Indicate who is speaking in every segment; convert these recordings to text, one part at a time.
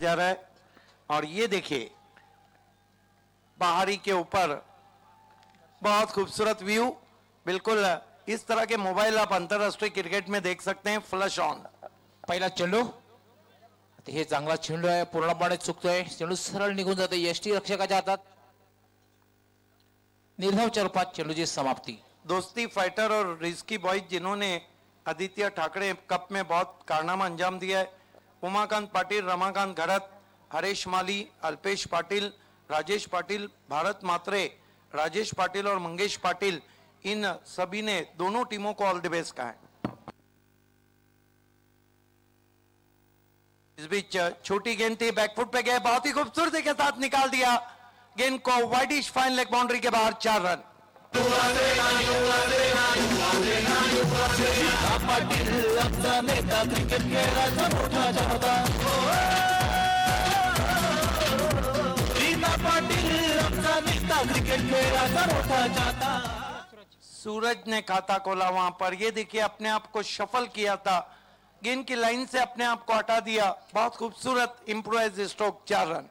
Speaker 1: जा रहा है। और ये देखिए बाहरी के ऊपर बहुत खूबसूरत व्यू, बिल्कुल इस तरह के मोबाइल आप अंतरराष्ट्रीय क्रिकेट में देख सकते हैं। फ्लश ऑन
Speaker 2: पहिला चेंडू, हे चांगला चेंडू आहे, पूर्णपणे चुकतोय, चेंडू सरळ निघून जातो यष्टी रक्षकाच्या हातात। निर्धाव रूपात चेंडूची समाप्ती।
Speaker 1: दोस्ती फाइटर और रिस्की बॉयज जिन्होंने आदित्य ठाकरे कप में बहुत कारनामा अंजाम दिया है, उमाकांत पाटिल, रमाकांत घड़त, हरीश माली, अल्पेश पाटिल, राजेश पाटिल, भारत मात्रे, राजेश पाटिल और मंगेश पाटिल, इन सभी ने दोनों टीमों को ऑल द बेस्ट कहा है। इस बीच छोटी गेंद थी, बैकफुट पे गए, बहुत ही खूबसूरती के साथ निकाल दिया गेंद को वाइडिश फाइन लेग बाउंड्री के बाहर। 4 रन। सूरज ने खाता खोला वहां पर, ये देखिए अपने आप को शफल किया था, गेंद की लाइन से अपने आप को हटा दिया, बहुत खूबसूरत इम्प्रोवाइज स्ट्रोक। 4 रन।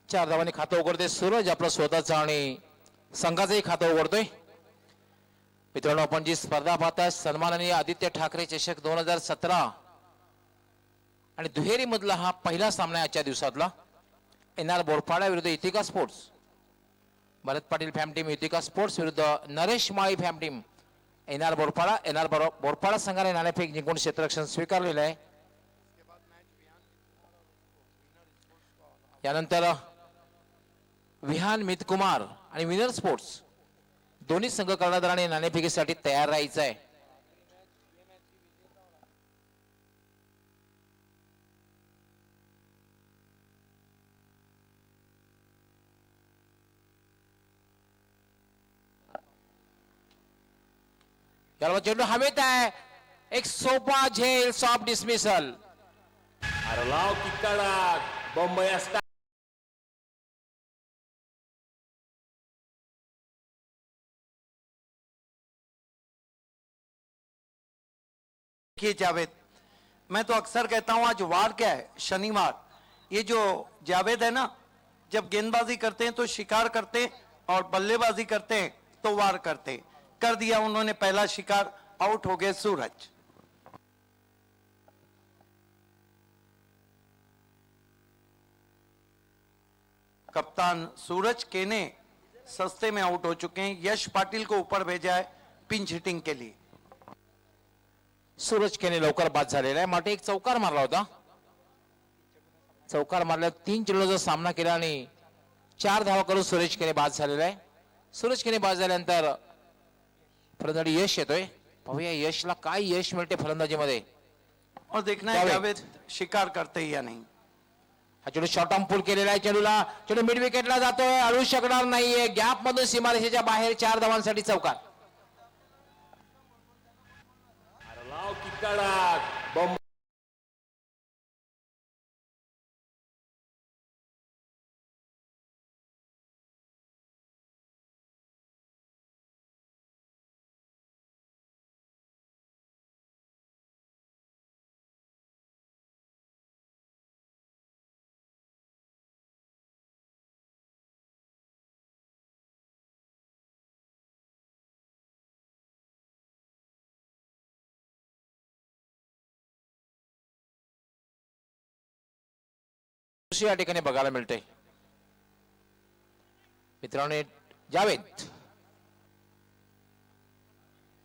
Speaker 2: 4 धावांनी खातं उघडते सूरज, आपलं स्वतःचं आणि संघाचंही खातं उघडतोय। मित्रांनो, आपण जी स्पर्धा पाहताय सन्माननीय आदित्य ठाकरे चषक 2017 आणि दुहेरी मधला हा पहिला सामना आजच्या दिवसातला। एनआर बोरपाडा विरुद्ध इतिका स्पोर्ट्स, भरत पाटील फॅम टीम इतिका स्पोर्ट्स विरुद्ध नरेश माळी फॅम team NR Borpada. NR Borpada संघाने नाणेफेक जिंकून क्षेत्ररक्षण स्वीकारलेलं आहे। यानंतर विहान मितकुमार आणि विनर स्पोर्ट्स दोन्ही संघ कर्णधाराने नाणेफेकीसाठी तयार राहायचं आहे। याला चेंडू हवेत आहे, एक सोपा झेल, सॉफ्ट डिसमिसल।
Speaker 3: लाव की कडक बॉम्बे स्टार
Speaker 1: जावेद, मैं तो अक्सर कहता हूं आज वार क्या है, शनिवार। ये जो जावेद है ना, जब गेंदबाजी करते हैं तो शिकार करते हैं और बल्लेबाजी करते हैं तो वार करते हैं। कर दिया उन्होंने पहला शिकार, आउट हो गए सूरज। कप्तान सूरज केने सस्ते में आउट हो चुके हैं। यश पाटिल को ऊपर भेजा है पिंच हिटिंग के लिए।
Speaker 2: सूरज केने लवकर बाद झालेला आहे, माटे एक चौकार मारला होता। चौकार मारल्या 3 चेंडूचा सामना केला आणि 4 धावा करून सूरज केने बाद झालेला आहे। सूरज केने बाद झाल्यानंतर फलंदाजी यश येतोय, पाहूया यशला काय यश मिळते फलंदाजीमध्ये।
Speaker 1: और देखना है जावेद शिकार करते या नहीं।
Speaker 2: हा चेंडू शॉर्ट आर्म पुल केलेला आहे, चेंडूला चेंडू मिड विकेटला जातोय, अडवू शकणार नाहीये, गॅप मधून सीमारेषेच्या बाहेर 4 धावांसाठी चौकार।
Speaker 3: लाव की कडक बॉम्बे
Speaker 2: या ठिकाणी बघायला मिळते। मित्रांनो, जावेद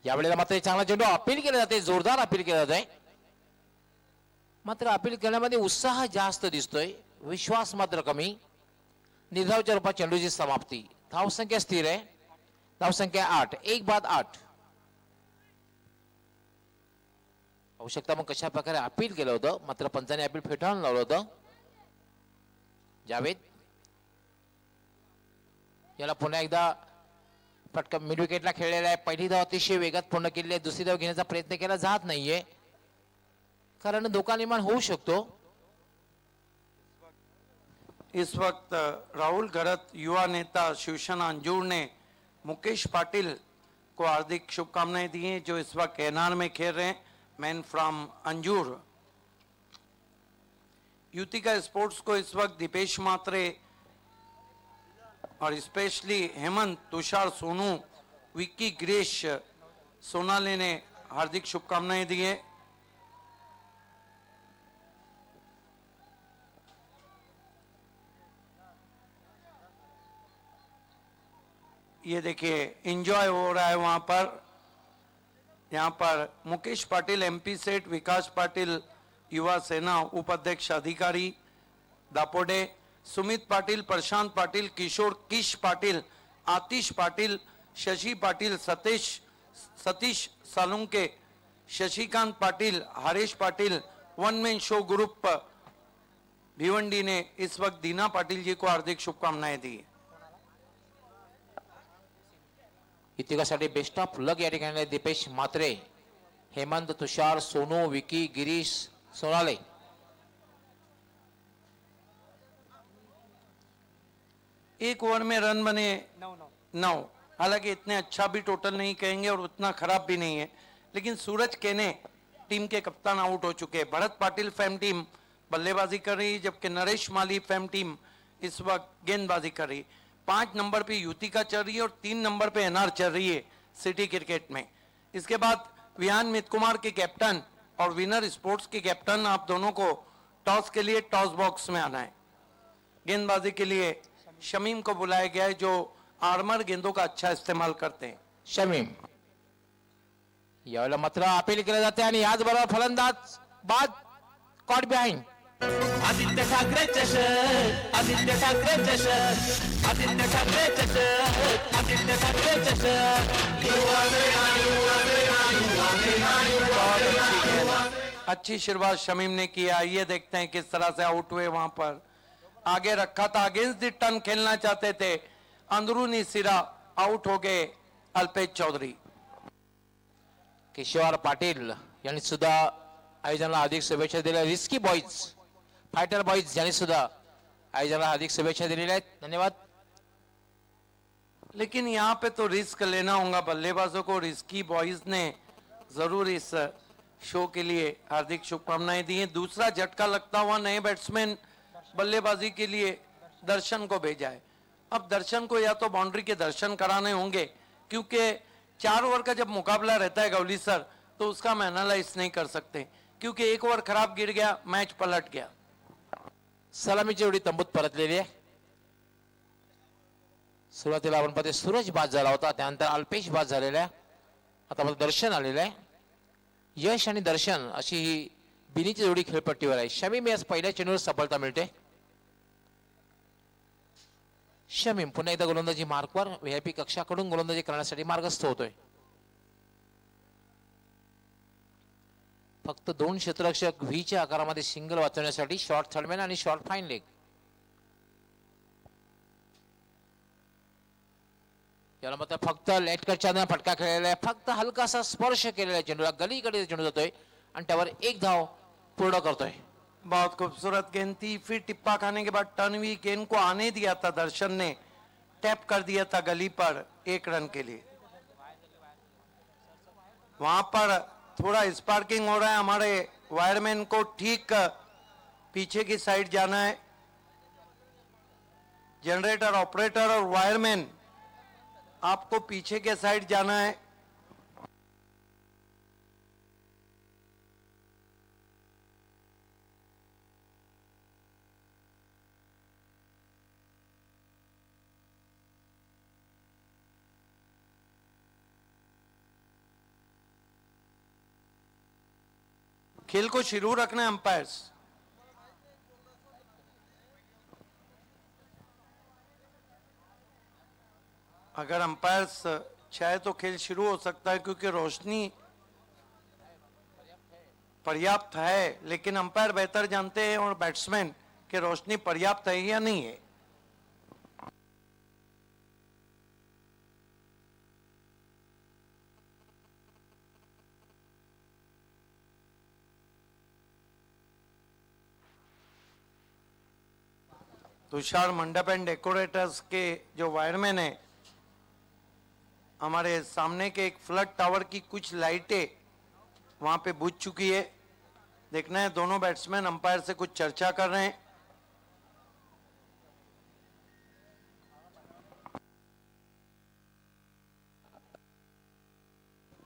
Speaker 2: यावेळेला मात्र चांगला चेंडू अपील केला जाते, जोरदार अपील केला जाते, मात्र अपील करण्यामध्ये उत्साह जास्त दिसतोय, विश्वास मात्र कमी। निर्धावच्या रूपात चेंडूची समाप्ती। धावसंख्या स्थिर आहे, धावसंख्या 8, 1 बाद 8। आवश्यकता मग कशा प्रकारे अपील केलं होतं, मात्र पंचाने अपील फेटाळून लावलं होतं। जावेद याला पुन्हा एकदा पटकन मिड विकेटला खेळलेला आहे, पहिली धाव अतिशय वेगात पूर्ण केली आहे, दुसरी धाव घेण्याचा प्रयत्न केला जात नाहीये, कारण धोका निर्माण होऊ शकतो।
Speaker 1: इस वक्त राहुल घड़त युवा नेता शिवसेना अंजूर ने मुकेश पाटिल को हार्दिक शुभकामनाएं दी हैं, जो इस वक्त एनआर में खेल रहे हैं, man from Anjur. Yutika sports को इस वक्त दीपेश मात्रे और स्पेशली हेमंत, तुषार, सोनू, विक्की, गिरीश, सोनाली ने हार्दिक शुभकामनाएं दी है। ये देखिए एंजॉय हो रहा है वहां पर। यहाँ पर मुकेश पाटिल, एमपी सेठ, विकास पाटिल, युवा सेना उपाध्यक्ष Adhikari Dapode, Sumit Patil, Prashant Patil, Kishor Kish Patil, Atish Patil, Shashi Patil, Satish Salunke, Shashikant Patil, Harish Patil, one man show group Bhiwandi ने इस वक्त दीना पाटिल जी को हार्दिक शुभकामनाएं दी।
Speaker 2: युतिकासाठी बेस्ट ऑफ लक या ठिकाणी दीपेश मात्रे, हेमंत, तुषार, सोनू, विकी, गिरीश, सोनाले।
Speaker 1: एक ओवर में रन बने 9। हालांकि इतने अच्छा भी टोटल नहीं कहेंगे और उतना खराब भी नहीं है, लेकिन सूरज केने टीम के कप्तान आउट हो चुके हैं। भरत पाटिल फैम टीम बल्लेबाजी कर रही है, जबकि नरेश माली फैम टीम इस वक्त गेंदबाजी कर रही है। 5 नंबर पे युतिका चल रही है और 3 नंबर पे एनआर चल रही है सिटी क्रिकेट में। इसके बाद विहान मित कुमार के कैप्टन और विनर स्पोर्ट्स के कैप्टन, आप दोनों को टॉस के लिए टॉस बॉक्स में आना है। गेंदबाजी के लिए शमीम को बुलाया गया है, जो आर्मर गेंदों का अच्छा इस्तेमाल करते हैं।
Speaker 2: शमीम यावेळेला मात्र अपील केलं जाते आणि याचबरोबर फलंदाज बाद कॉट बिहाइंड।
Speaker 4: आदित्य ठाकरे चषक, आदित्य ठाकरे चषक, आदित्य ठाकरे चषक, आदित्य ठाकरे चषक।
Speaker 1: अच्छी शुरुआत शमीम ने किया। ये देखते हैं किस तरह से आउट हुए। वहां पर आगे रखा था, अगेंस्ट द टर्न खेलना चाहते थे, अंदरूनी सिरा आउट हो गए अल्पेश चौधरी।
Speaker 2: किशोर पाटील यांनी सुद्धा आयोजनाला हार्दिक शुभेच्छा दिल्या। रिस्की बॉईज, फायटर बॉईज यांनी सुद्धा आयोजनाला हार्दिक शुभेच्छा दिलेल्या आहेत। धन्यवाद।
Speaker 1: लेकिन यहाँ पे तो रिस्क लेना होगा बल्लेबाजों को। रिस्की बॉयज ने जरूर इस शो के लिए हार्दिक शुभकामनाएं दी हैं। दूसरा झटका लगता हुआ नए बैट्समैन बल्लेबाजी के लिए दर्शन को भेजा है। अब दर्शन को या तो बाउंड्री के दर्शन कराने होंगे, क्योंकि 4 ओवर का जब मुकाबला रहता है गौली सर, तो उसका हम एनालाइज नहीं कर सकते, क्योंकि 1 ओवर खराब गिर गया, मैच पलट गया।
Speaker 2: सलामीची उडी तंबूत परतलेली आहे। सुरुवातीला आपण पाहते सूरज बाद झाला होता, त्यानंतर अल्पेश बाद झालेला आहे। आता मला दर्शन आलेलं आहे। यश आणि दर्शन अशी ही बिनीची जोडी खेळपट्टीवर आहे। शमीम यास पहिल्या चेंडूवर सफलता मिळते। शमीम पुन्हा एकदा गोलंदाजी मार्कवर व्हीआयपी कक्षाकडून गोलंदाजी करण्यासाठी मार्गस्थ होतोय। फक्त 2 क्षेत्ररक्षक व्हीच्या आकारामध्ये सिंगल वाचवण्यासाठी शॉर्ट थर्डमॅन आणि शॉर्ट फाईन लेग। याला मात्र फक्त लेट कटच्या फटका खेळलेला आहे। फक्त हलकासा स्पर्श केलेला चेंडूला गलीकडे चेंडू जातोय आणि त्यावर 1 धाव पूर्ण करतोय।
Speaker 1: बहुत खूबसूरत गेंद थी। फिर टिप्पा खाने के बाद टर्न हुई, गेंद को आने दिया था, दर्शन ने टैप कर दिया था गली पर 1 रन के लिए। वहां पर थोड़ा स्पार्किंग हो रहा है। हमारे वायरमैन को ठीक पीछे की साइड जाना है। जनरेटर ऑपरेटर और वायरमैन, आपको पीछे के साइड जाना है। खेल को शुरू रखना है अंपायर्स। अगर अंपायर्स चाहे तो खेल शुरू हो सकता है, क्योंकि रोशनी पर्याप्त है, लेकिन अंपायर बेहतर जानते हैं और बैट्समैन कि रोशनी पर्याप्त है या नहीं है। तुषार मंडप एंड डेकोरेटर्स के जो वायरमैन है, हमारे सामने के एक फ्लड टावर की कुछ लाइटें वहां पे बुझ चुकी है, देखना है दोनों बैट्समैन अंपायर से कुछ चर्चा कर रहे हैं।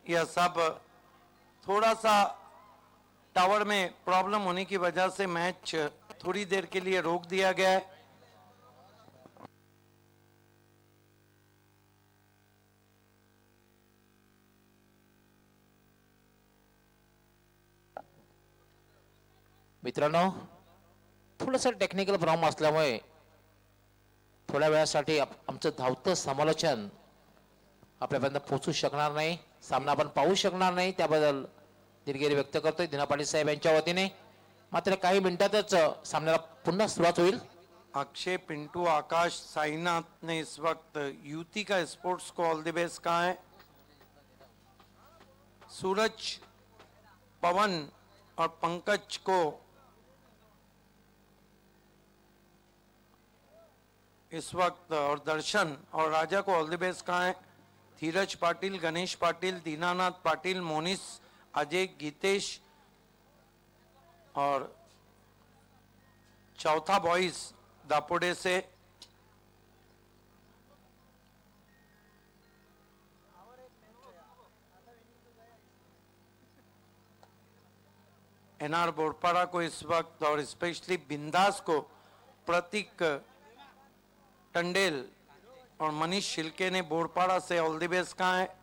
Speaker 1: यह सब थोड़ा सा टावर में प्रॉब्लम होने की वजह से मैच थोड़ी देर के लिए रोक दिया गया है।
Speaker 2: मित्रांनो, थोडंसं टेक्निकल प्रॉब्लेम असल्यामुळे थोड्या वेळासाठी आमचं धावतं समालोचन आपल्यापर्यंत पोहोचू शकणार नाही, सामना आपण पाहू शकणार नाही, त्याबद्दल दिलगिरी व्यक्त करतोय दिना पाटील साहेब यांच्या वतीने। मात्र काही मिनिटातच सामन्याला पुन्हा सुरुवात होईल।
Speaker 1: अक्षय, पिंटू, आकाश, साईनाथ ने इस वक्त यूटी का स्पोर्ट्स को ऑल द बेस्ट कहा है। सूरज, पवन और पंकज को इस वक्त और दर्शन और राजा को ऑल द बेस्ट कहा है। धीरज पाटिल, गणेश पाटिल, दीनानाथ पाटिल, मोनिस, अजय, गीतेश और चौथा बॉयज दापोडे से एनआर बोरपाड़ा को इस वक्त और स्पेशली बिंदास को प्रतीक टंडेल और मनीष शिल्के ने बोरपाड़ा से ऑल द बेस्ट कहा है।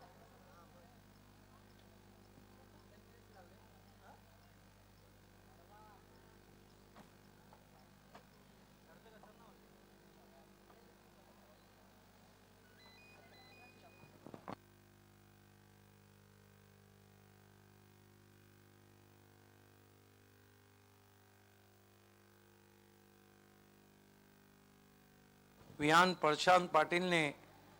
Speaker 1: विहान प्रशांत पाटिल ने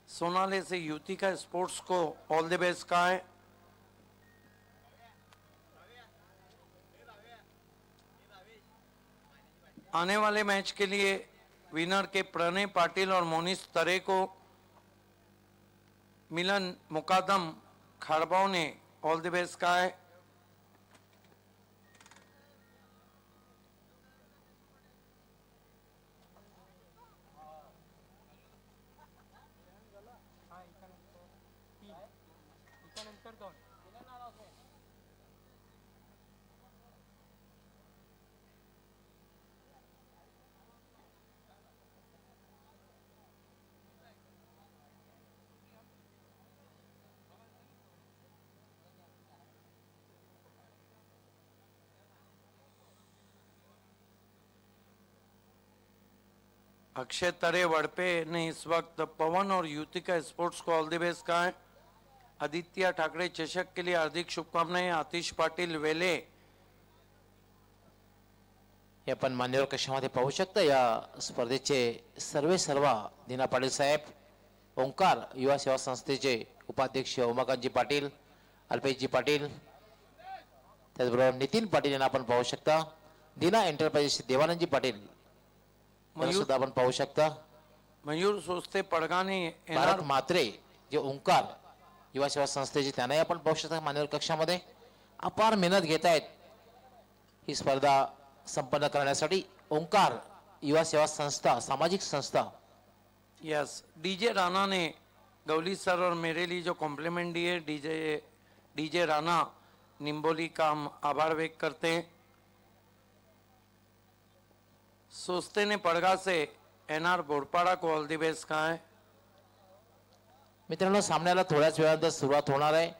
Speaker 1: सोनाले से यूटी का स्पोर्ट्स को ऑल द बेस्ट कहा है। आने वाले मैच के लिए विनर के प्रणय पाटिल और मोनिस तरे को मिलन मुकादम खारबाव ने ऑल द बेस्ट कहा है। अक्षय तरे वड़पे ने इस वक्त पवन और युतिका स्पोर्ट्स को ऑल द बेस्ट कहा है। आदित्य ठाकरे चषक के लिए हार्दिक शुभकामनाएं। आतिश पाटिल वेले
Speaker 2: हे आपण मान्यवर कक्षामध्ये पाहू शकता। या स्पर्धेचे सर्व दिना पाटील साहेब, ओंकार युवा सेवा संस्थेचे उपाध्यक्ष उमाकांतजी पाटील, अल्पेशजी पाटील, त्याचबरोबर नितीन पाटील यांना आपण पाहू शकता। दिना एंटरप्राइजेसचे देवानंदजी पाटील सुद्धा आपण पाहू शकता।
Speaker 1: मयूर सोस्ते पडगाने
Speaker 2: भारत मात्रे जे ओंकार युवा सेवा संस्थेचे त्यांनाही आपण पाहू शकता मान्यवर कक्षामध्ये। अपार मेहनत घेत आहेत ही स्पर्धा संपन्न करण्यासाठी। ओंकार युवा सेवा संस्था सामाजिक संस्था।
Speaker 1: यस, डीजे राणा ने गौली सर और मेरे लिए जो कॉम्प्लीमेंट दिए, डीजे राणा निम्बोली का हम आभार व्यक्त करते हैं। सोस्ते ने पड़गा से एनआर बोरपाड़ा को ऑल द बेस्ट कहा है।
Speaker 2: मित्रांनो, सामन्याला थोड्याच वेळात सुरुवात होणार आहे।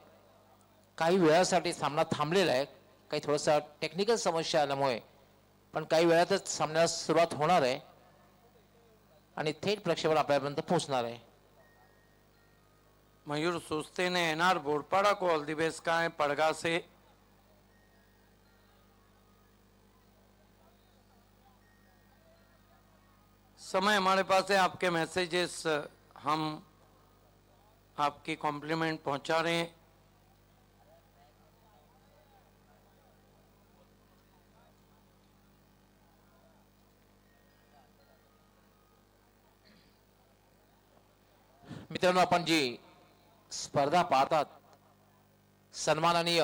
Speaker 2: काही वेळासाठी सामना थांबलेला आहे, काही थोडासा टेक्निकल समस्या आल्यामुळे, पण काही वेळातच सामन्याला सुरुवात होणार आहे आणि थेट प्रक्षेपण आपल्यापर्यंत पोहोचणार आहे।
Speaker 1: मयूर सोस्ते ने एनआर बोरपाड़ा को ऑल द बेस्ट कहा है पड़गा से। समय हमारे पास है, आपके मैसेजेस हम आपकी कॉम्प्लीमेंट पहुंचा रहे हैं।
Speaker 2: मित्रांनो, आपण जी स्पर्धा पाहतात सन्माननीय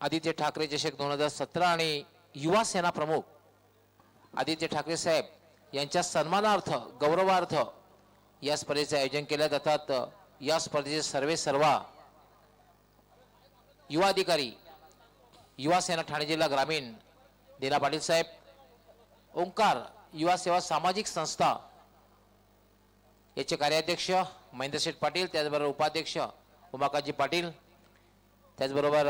Speaker 2: आदित्य ठाकरे चषक 2017 आणि युवा सेना प्रमुख आदित्य ठाकरे साहेब यांच्या सन्मानार्थ गौरवार्थ या स्पर्धेचे आयोजन केले जातात. या स्पर्धेचे सर्वा युवा अधिकारी युवा सेना ठाणे जिल्हा ग्रामीण दीना पाटील साहेब, ओंकार युवा सेवा सामाजिक संस्था याचे कार्याध्यक्ष महेंद्र शेठ पाटील, त्याचबरोबर उपाध्यक्ष उमाकाजी पाटील, त्याचबरोबर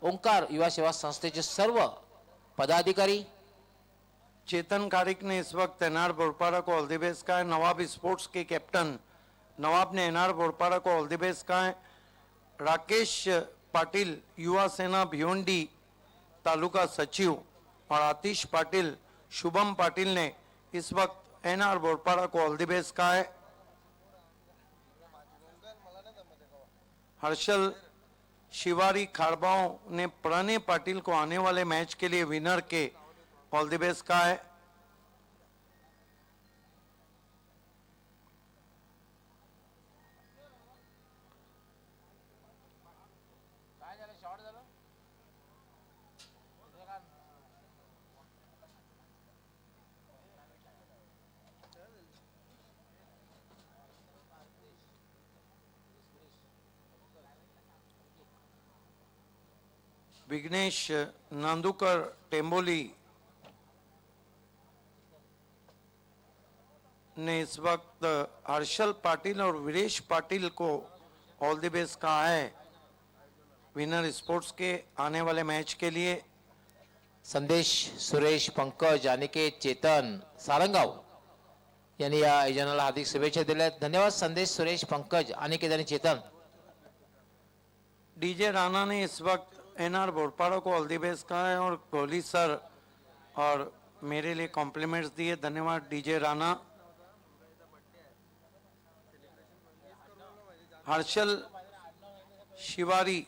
Speaker 2: ओंकार युवा सेवा संस्थेचे सर्व पदाधिकारी.
Speaker 1: चेतन कारिक ने इस वक्त एनआर बोरपाड़ा को ऑल द बेस्ट कहा है. नवाब स्पोर्ट्स के कैप्टन नवाब ने एनआर बोरपाड़ा को ऑल द बेस्ट कहा है. राकेश पाटिल युवा सेना भिवंडी तालुका सचिव और आतिश पाटिल शुभम पाटिल ने इस वक्त एनआर बोरपाड़ा को ऑल द बेस्ट कहा है. हर्षल शिवारी खारबाओं ने प्रणय पाटिल को आने वाले मैच के लिए winner K all the best कहा है. विघ्नेश नांदुकर टेम्बोली ने इस वक्त हर्षल पाटिल और वीरेश पाटिल को ऑल द बेस्ट कहा है विनर स्पोर्ट्स के आने वाले मैच के लिए.
Speaker 2: संदेश सुरेश पंकज अनिकेत चेतन सारंगाव यांनी या आयोजनाला हार्दिक शुभेच्छा दिल्या. धन्यवाद संदेश सुरेश पंकज अनिकेत आणि चेतन.
Speaker 1: डीजे राणा ने इस वक्त एनआर बोरपाड़ा को ऑल द बेस्ट कहा है और कोहली सर और मेरे लिए कॉम्प्लीमेंट्स दिए. धन्यवाद डीजे राणा. हर्षल शिवारी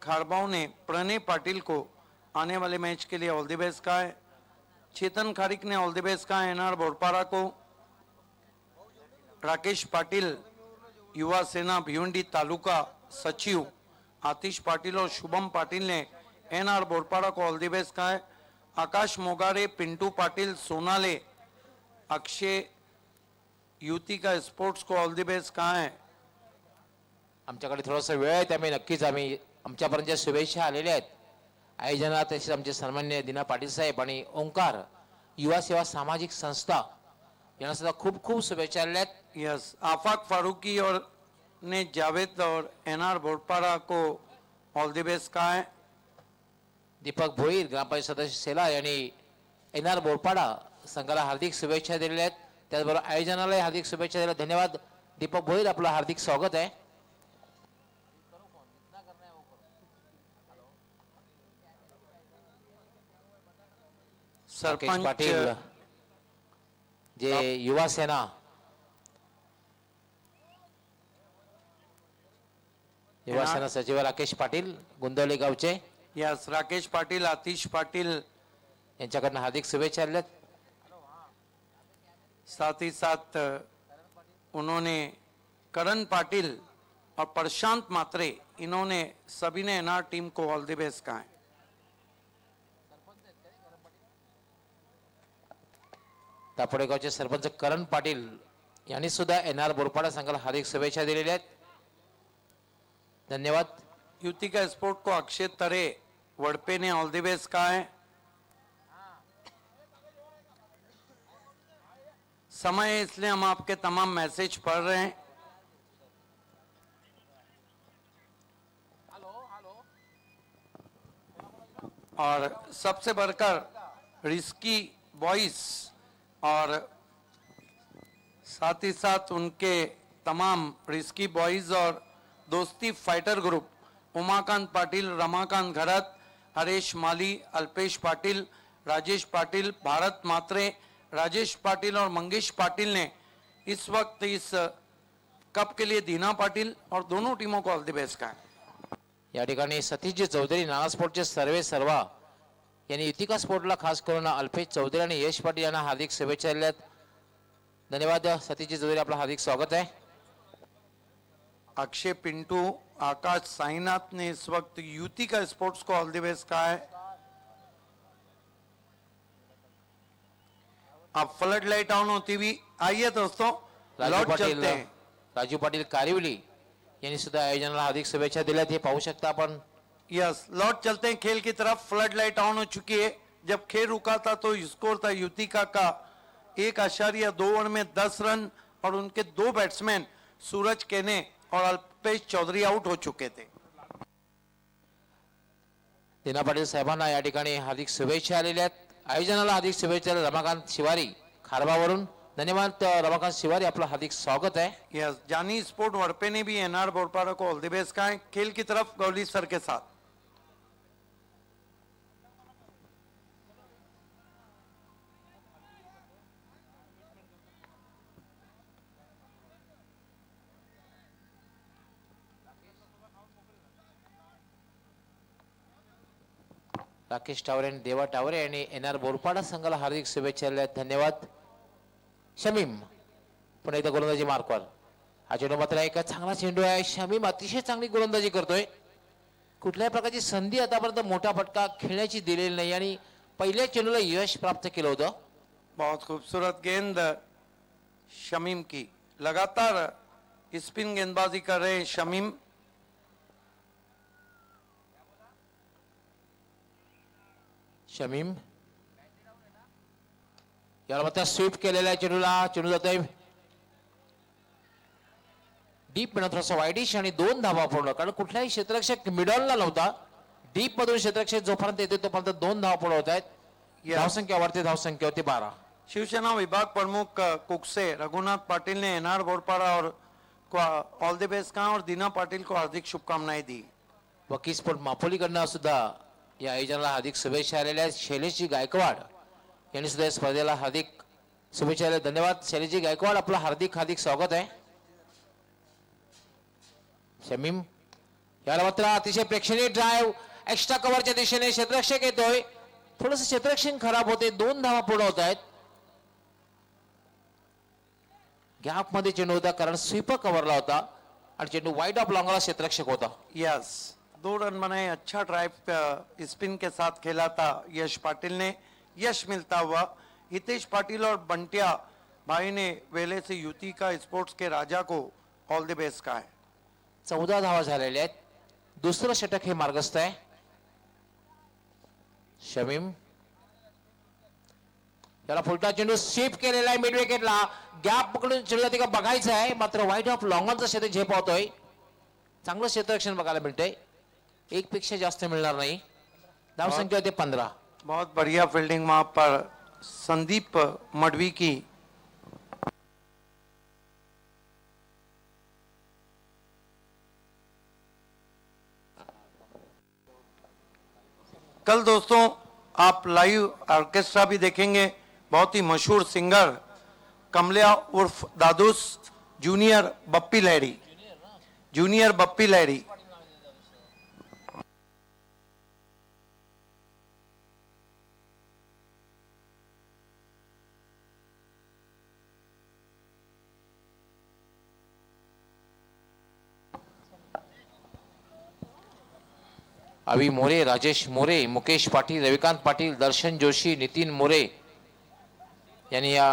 Speaker 1: खारबाओं ने प्रणय पाटिल को आने वाले मैच के लिए ऑल द बेस्ट कहा है. चेतन खारिक ने ऑल द बेस्ट कहा है एनआर बोरपाड़ा को. राकेश पाटिल युवा सेना भिवंडी तालुका सचिव आतिश पाटिल और शुभम पाटिल ने एनआर बोरपाड़ा को ऑल द बेस्ट कहा है. आकाश मोगारे पिंटू पाटिल सोनाले अक्षय युतिका स्पोर्ट्स को ऑल द बेस्ट कहा है.
Speaker 2: आमच्याकडे थोडासा वेळ आहे त्यामुळे नक्कीच आम्ही आमच्यापर्यंत शुभेच्छा आलेल्या आहेत. आयोजनात तसेच आमचे सन्माननीय दीना पाटील साहेब आणि ओंकार युवा सेवा सामाजिक संस्था यांना सुद्धा खूप खूप शुभेच्छा आलेल्या आहेत.
Speaker 1: यस आफाक फारूकी और ने जावेद और एनआर बोरपाड़ा को ऑल द बेस्ट कहा है.
Speaker 2: दीपक भोईर ग्रामपंचायत सदस्य सेला यांनी एनआर बोरपाडा संघाला हार्दिक शुभेच्छा दिलेल्या आहेत. त्याचबरोबर आयोजनाला हार्दिक शुभेच्छा दिल्या. धन्यवाद दीपक भोईर, आपलं हार्दिक स्वागत आहे.
Speaker 1: सरपंच
Speaker 2: पाटील जे युवा सेना सचिव राकेश पाटील गुंदवली गावचे
Speaker 1: यस राकेश पाटिल आतिश पाटिल
Speaker 2: यांच्याकडून हार्दिक शुभेच्छा आल्या.
Speaker 1: साथ ही साथ उन्होंने करण पाटिल और प्रशांत मात्रे इन्होंने सभी ने एनआर टीम को ऑल द बेस्ट कहा है.
Speaker 2: तापडेगावचे सरपंच करण पाटील यांनी सुद्धा एनआर बोरपाडा संघाला हार्दिक शुभेच्छा दिलेल्या आहेत. धन्यवाद.
Speaker 1: युतिका स्पोर्ट को अक्षय तरे वड़पे ने ऑल द बेस्ट कहा है. समय है इसलिए हम आपके तमाम मैसेज पढ़ रहे हैं. और सबसे बढ़कर रिस्की बॉयज और साथ ही साथ उनके तमाम रिस्की बॉयज और दोस्ती फाइटर ग्रुप उमाकांत पाटिल, रमाकांत घरत, हरेश माली, अल्पेश पाटिल, राजेश पाटिल, भारत मात्रे, राजेश पाटिल और मंगेश पाटिल ने इस वक्त इस कप के लिए दीना पाटिल और दोनों टीमों को ऑल द बेस्ट कहा.
Speaker 2: या ठिकाणी सतीशजी चौधरी नाना स्पोर्टचे सर्वा यांनी युतिका स्पोर्टला खास करून अल्पेश चौधरी आणि यश पाटील यांना हार्दिक शुभेच्छा दिल्यात. धन्यवाद सतीशजी चौधरी, आपलं हार्दिक स्वागत आहे.
Speaker 1: अक्षय पिंटू, आकाश साईनाथ ने इस वक्त युतिका स्पोर्ट्स को ऑल द बेस्ट कहा है. अब फ्लड लाइट ऑन होती हुई आइए दोस्तों,
Speaker 2: राजू
Speaker 1: लौट
Speaker 2: पाटील
Speaker 1: चलते हैं.
Speaker 2: राजू पाटील कारिवली यांनी सुद्धा आयोजनाला हार्दिक शुभेच्छा दिल्यात. हे पाहू शकता आपण.
Speaker 1: यस, लौट चलते हैं खेल की तरफ. फ्लड लाइट ऑन हो चुकी है. जब खेल रुका था तो स्कोर था युतिका का 1.2 ओवर में 10 रन और उनके 2 बैट्समैन सूरज केने और अल्पेश चौधरी आउट हो चुके थे.
Speaker 2: दिना पाटील साहेबांना या ठिकाणी हार्दिक शुभेच्छा आलेल्या आहेत. आयोजनाला हार्दिक शुभेच्छा रमाकांत शिवारी खारबावरून. धन्यवाद रमाकांत शिवारी, आपलं हार्दिक स्वागत आहे.
Speaker 1: यस, जानी स्पोर्ट वड़पे ने भी एनआर बोरपाड़ा को ऑल द बेस्ट कहा है. खेल की तरफ गौली सर के साथ.
Speaker 2: राकेश टावरे आणि देवा टावरे यांनी एनआर बोरपाडा संघाला हार्दिक शुभेच्छा दिल्या आहेत. धन्यवाद. शमीम पुन्हा एकदा गोलंदाजी मार्कवर. हा चेंडू मात्र एक चांगला चेंडू आहे. शमीम अतिशय चांगली गोलंदाजी करतोय. कुठल्याही प्रकारची संधी आतापर्यंत मोठा फटका खेळण्याची दिलेली नाही आणि पहिल्या चेंडूला यश प्राप्त केलं होतं.
Speaker 1: बहुत खूबसूरत गेंद शमीम की. लगातार स्पिन गेंदबाजी कर रहे हैं शमीम.
Speaker 2: शमीम याला मात्र स्वीप केलेला आहे चेंडूला. चेंडू जातोय डीप मध्ये थोडासा वाईडिश आणि 2 धावा पूर्ण. कारण कुठलाही क्षेत्ररक्षक मिडलला नव्हता. डीप मधून क्षेत्ररक्षक जोपर्यंत येते तोपर्यंत 2 धावा पूर्ण होत आहेत. धावसंख्यावरती 12.
Speaker 1: शिवसेना विभाग प्रमुख कुकसे रघुनाथ पाटिल ने एनआर बोरपाड़ा और को ऑल द बेस्ट कहा और दीना पाटिल को हार्दिक शुभकामनाएं दी.
Speaker 2: वकील स्पोर्ट मापोलीकडनं सुद्धा या आयोजनाला हार्दिक शुभेच्छा आलेल्या आहेत. शैलेशजी गायकवाड यांनी सुद्धा या स्पर्धेला हार्दिक शुभेच्छा आल्या. धन्यवाद शैलेशजी गायकवाड, आपलं हार्दिक स्वागत आहे. शमीम याला मात्र अतिशय प्रेक्षणीय ड्राईव्ह एक्स्ट्रा कव्हरच्या दिशेने क्षेत्ररक्षक येतोय. थोडस क्षेत्ररक्षण खराब होते. 2 धावा पूर्ण होत आहेत. गॅप मध्ये चेंडू होता कारण स्वीपर कव्हरला होता आणि चेंडू वाईड ऑफ लॉंगला क्षेत्ररक्षक होता.
Speaker 1: यस, 2 रन बनाए. अच्छा ड्राइव स्पिन के साथ खेला था यश पाटिल ने. यश मिलता हुआ हितेश पाटिल और बंटिया भाई ने वेले से युति का स्पोर्ट्स के राजा को ऑल द बेस्ट कहा है.
Speaker 2: 14 धावा झालेल्या आहेत. दुसरं षटक हे मार्गस्थ आहे. शमीम याला फुलटा चेंडू स्वीप केलेला आहे मिड विकेटला. गॅप पकडून चेंडू तिका बघायचा आहे मात्र वाईड ऑफ लॉंगॉनचं षटक झेपावतोय. चांगलं क्षेत्ररक्षण बघायला मिळतंय. 1 पेक्षा जास्त मिळणार नाही. धावसंख्या होते 15.
Speaker 1: बहुत बढ़िया फील्डिंग वहां पर संदीप मडवी की. कल दोस्तों आप लाइव ऑर्केस्ट्रा भी देखेंगे. बहुत ही मशहूर सिंगर कमलिया उर्फ दादूस जूनियर बप्पी लहरी.
Speaker 2: अवी मोरे, राजेश मोरे, मुकेश पाटील, रविकांत पाटील, दर्शन जोशी, नितीन मोरे यांनी या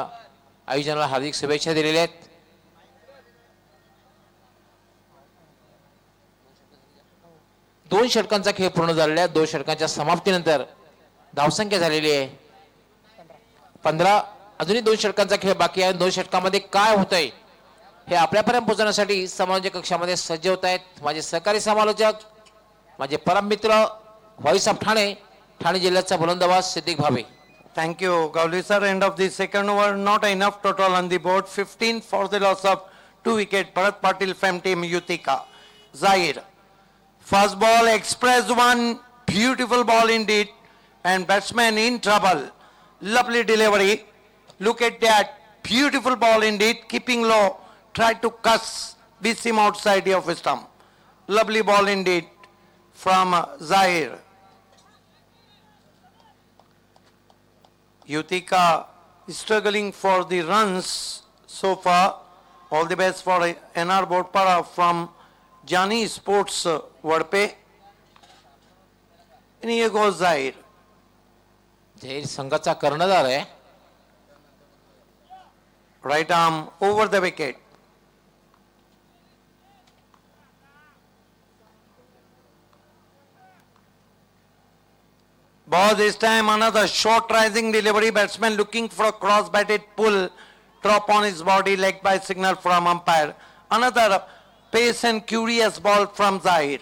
Speaker 2: आयोजनाला हार्दिक शुभेच्छा दिलेल्या आहेत. दोन षटकांचा खेळ पूर्ण झालेला आहे. 2 षटकांच्या समाप्तीनंतर धावसंख्या झालेली आहे 15. अजूनही 2 षटकांचा खेळ बाकी आहे. 2 षटकामध्ये काय होतंय हे आपल्यापर्यंत पोहोचण्यासाठी समालोचक कक्षामध्ये सज्ज होत आहेत माझे सहकारी समालोचक, माझे परम मित्र, व्हॉइस ऑफ ठाणे जिल्ह्याचा बुलंदाबाज Siddique Bhave.
Speaker 1: Thank you, Gauli sir. End of the second over, not enough total on the board. 15 for the loss of 2 wicket. Bharat Patil from team Yutika. Zahir. First ball, express one. Beautiful ball indeed. And batsman in trouble. Lovely delivery. Look at that. Beautiful ball indeed. Keeping low. Tried to cuss. Beats him outside of his stump. Lovely ball indeed from Zahir. Yutika struggling for the runs so far. All the best for NR Bodpara from Jani Sports Vadpe. And here goes Zahir.
Speaker 2: Zaheer संघाचा कर्णधार आहे.
Speaker 1: right arm over the wicket. Ball this time, another short rising delivery, batsman looking for a cross batted pull, drop on his body, leg by signal from umpire. Another pace and curious ball from Zahir.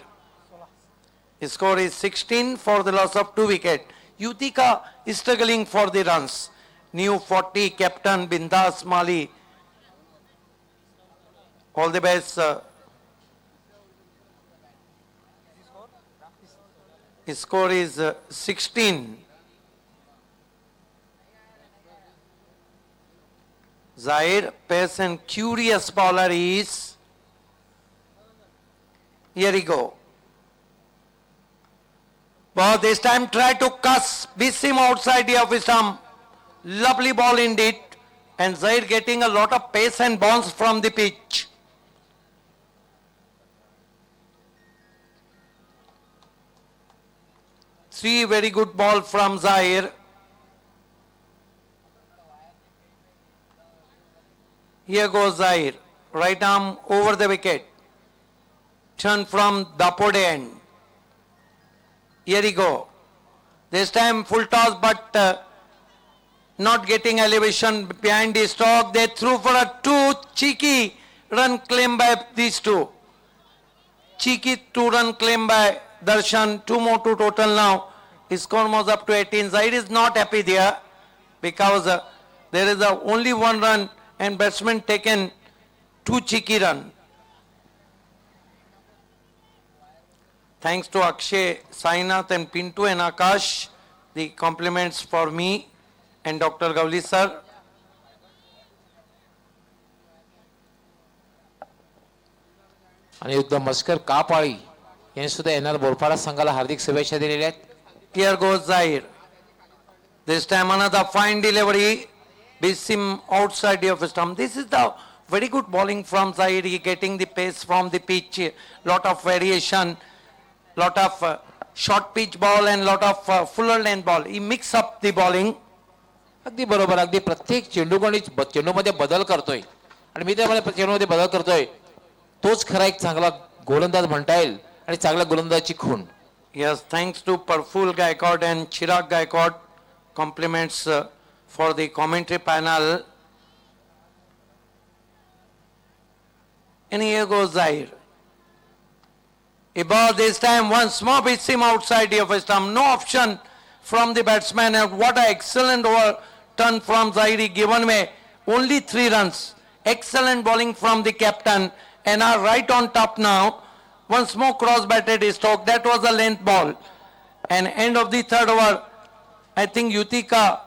Speaker 1: His score is 16 for the loss of 2 wickets. Yutika is struggling for the runs. New 40 captain Bindas Mali. All the best. His score is 16. Zahir, pace and curious bowler is. Here we go. But this time try to cuss, miss him outside the off stump. Lovely ball indeed. And Zahir getting a lot of pace and bounce from the pitch. Three very good ball from Zahir. Here goes Zahir. Right arm over the wicket. Turn from Dapode end. Here he go. This time full toss but not getting elevation behind the stalk. They threw for a 2 cheeky run claim by these two. Cheeky 2 run claim by Darshan. 2 more to total now. His score was up to 18. Zahir is not happy there because there is only 1 run and batsman taken 2 cheeky run. Thanks to Akshay, Sainath and Pintu and Akash. The compliments for me and Dr. Gavli sir.
Speaker 2: आणि युद्ध मस्कर कापाळी यांनी सुद्धा येणार बोरपाडा संघाला हार्दिक शुभेच्छा दिलेल्या आहेत.
Speaker 1: Here goes Zahir. This time another fine delivery. Beats him outside the off stump. This is the very good bowling from Zahir. He getting the pace from the pitch. Lot of variation. Lot of short pitch ball and lot of fuller length ball. He mix up the bowling.
Speaker 2: अगदी बरोबर. अगदी प्रत्येक चेंडूमध्ये बदल करतोय आणि मी त्यामध्ये चेंडूमध्ये बदल करतोय तोच खरा एक चांगला गोलंदाज म्हणता येईल आणि चांगल्या गोलंदाजाची खूण.
Speaker 1: Yes, thanks to Parful Gaikwad and Chirag Gaikwad. Compliments for the commentary panel. And here goes Zahir. A ball this time once more beats him outside the off stump. No option from the batsman and what an excellent over turn from Zahiri given away. Only 3 runs. Excellent bowling from the captain and are right on top now. Once more cross batted is Stoke. That was a length ball. And end of the 3rd over, I think Yutika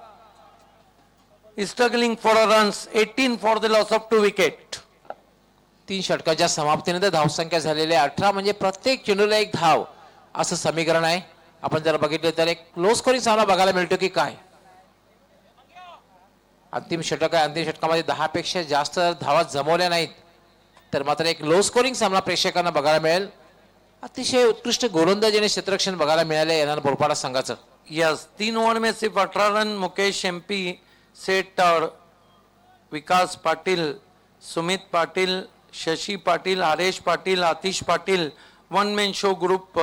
Speaker 1: is struggling for a runs. 18 for the loss of 2 wickets.
Speaker 2: 3 षटकाच्या समाप्तीनंतर धावसंख्या झालेली 18 म्हणजे प्रत्येक चेंडूला 1 धाव असं समीकरण आहे. आपण जर बघितलं तर एक लो स्कोरिंग सामना बघायला मिळतो की काय. अंतिम षटक आहे. अंतिम षटकामध्ये 10 पेक्षा जास्त धावा जमवल्या नाहीत तर मात्र एक लो स्कोरिंग सामना प्रेक्षकांना बघायला मिळेल. अतिशय उत्कृष्ट गोलंदाजीने क्षेत्ररक्षण बघायला मिळाले येणार बोरपाडा संघाचं.
Speaker 1: यस 3 ओवर में सिर्फ 18 रन मुकेश एमपी सेठ और Vikas Patil, Sumit Patil, Shashi Patil, Haresh Patil, Atish Patil 1 man show group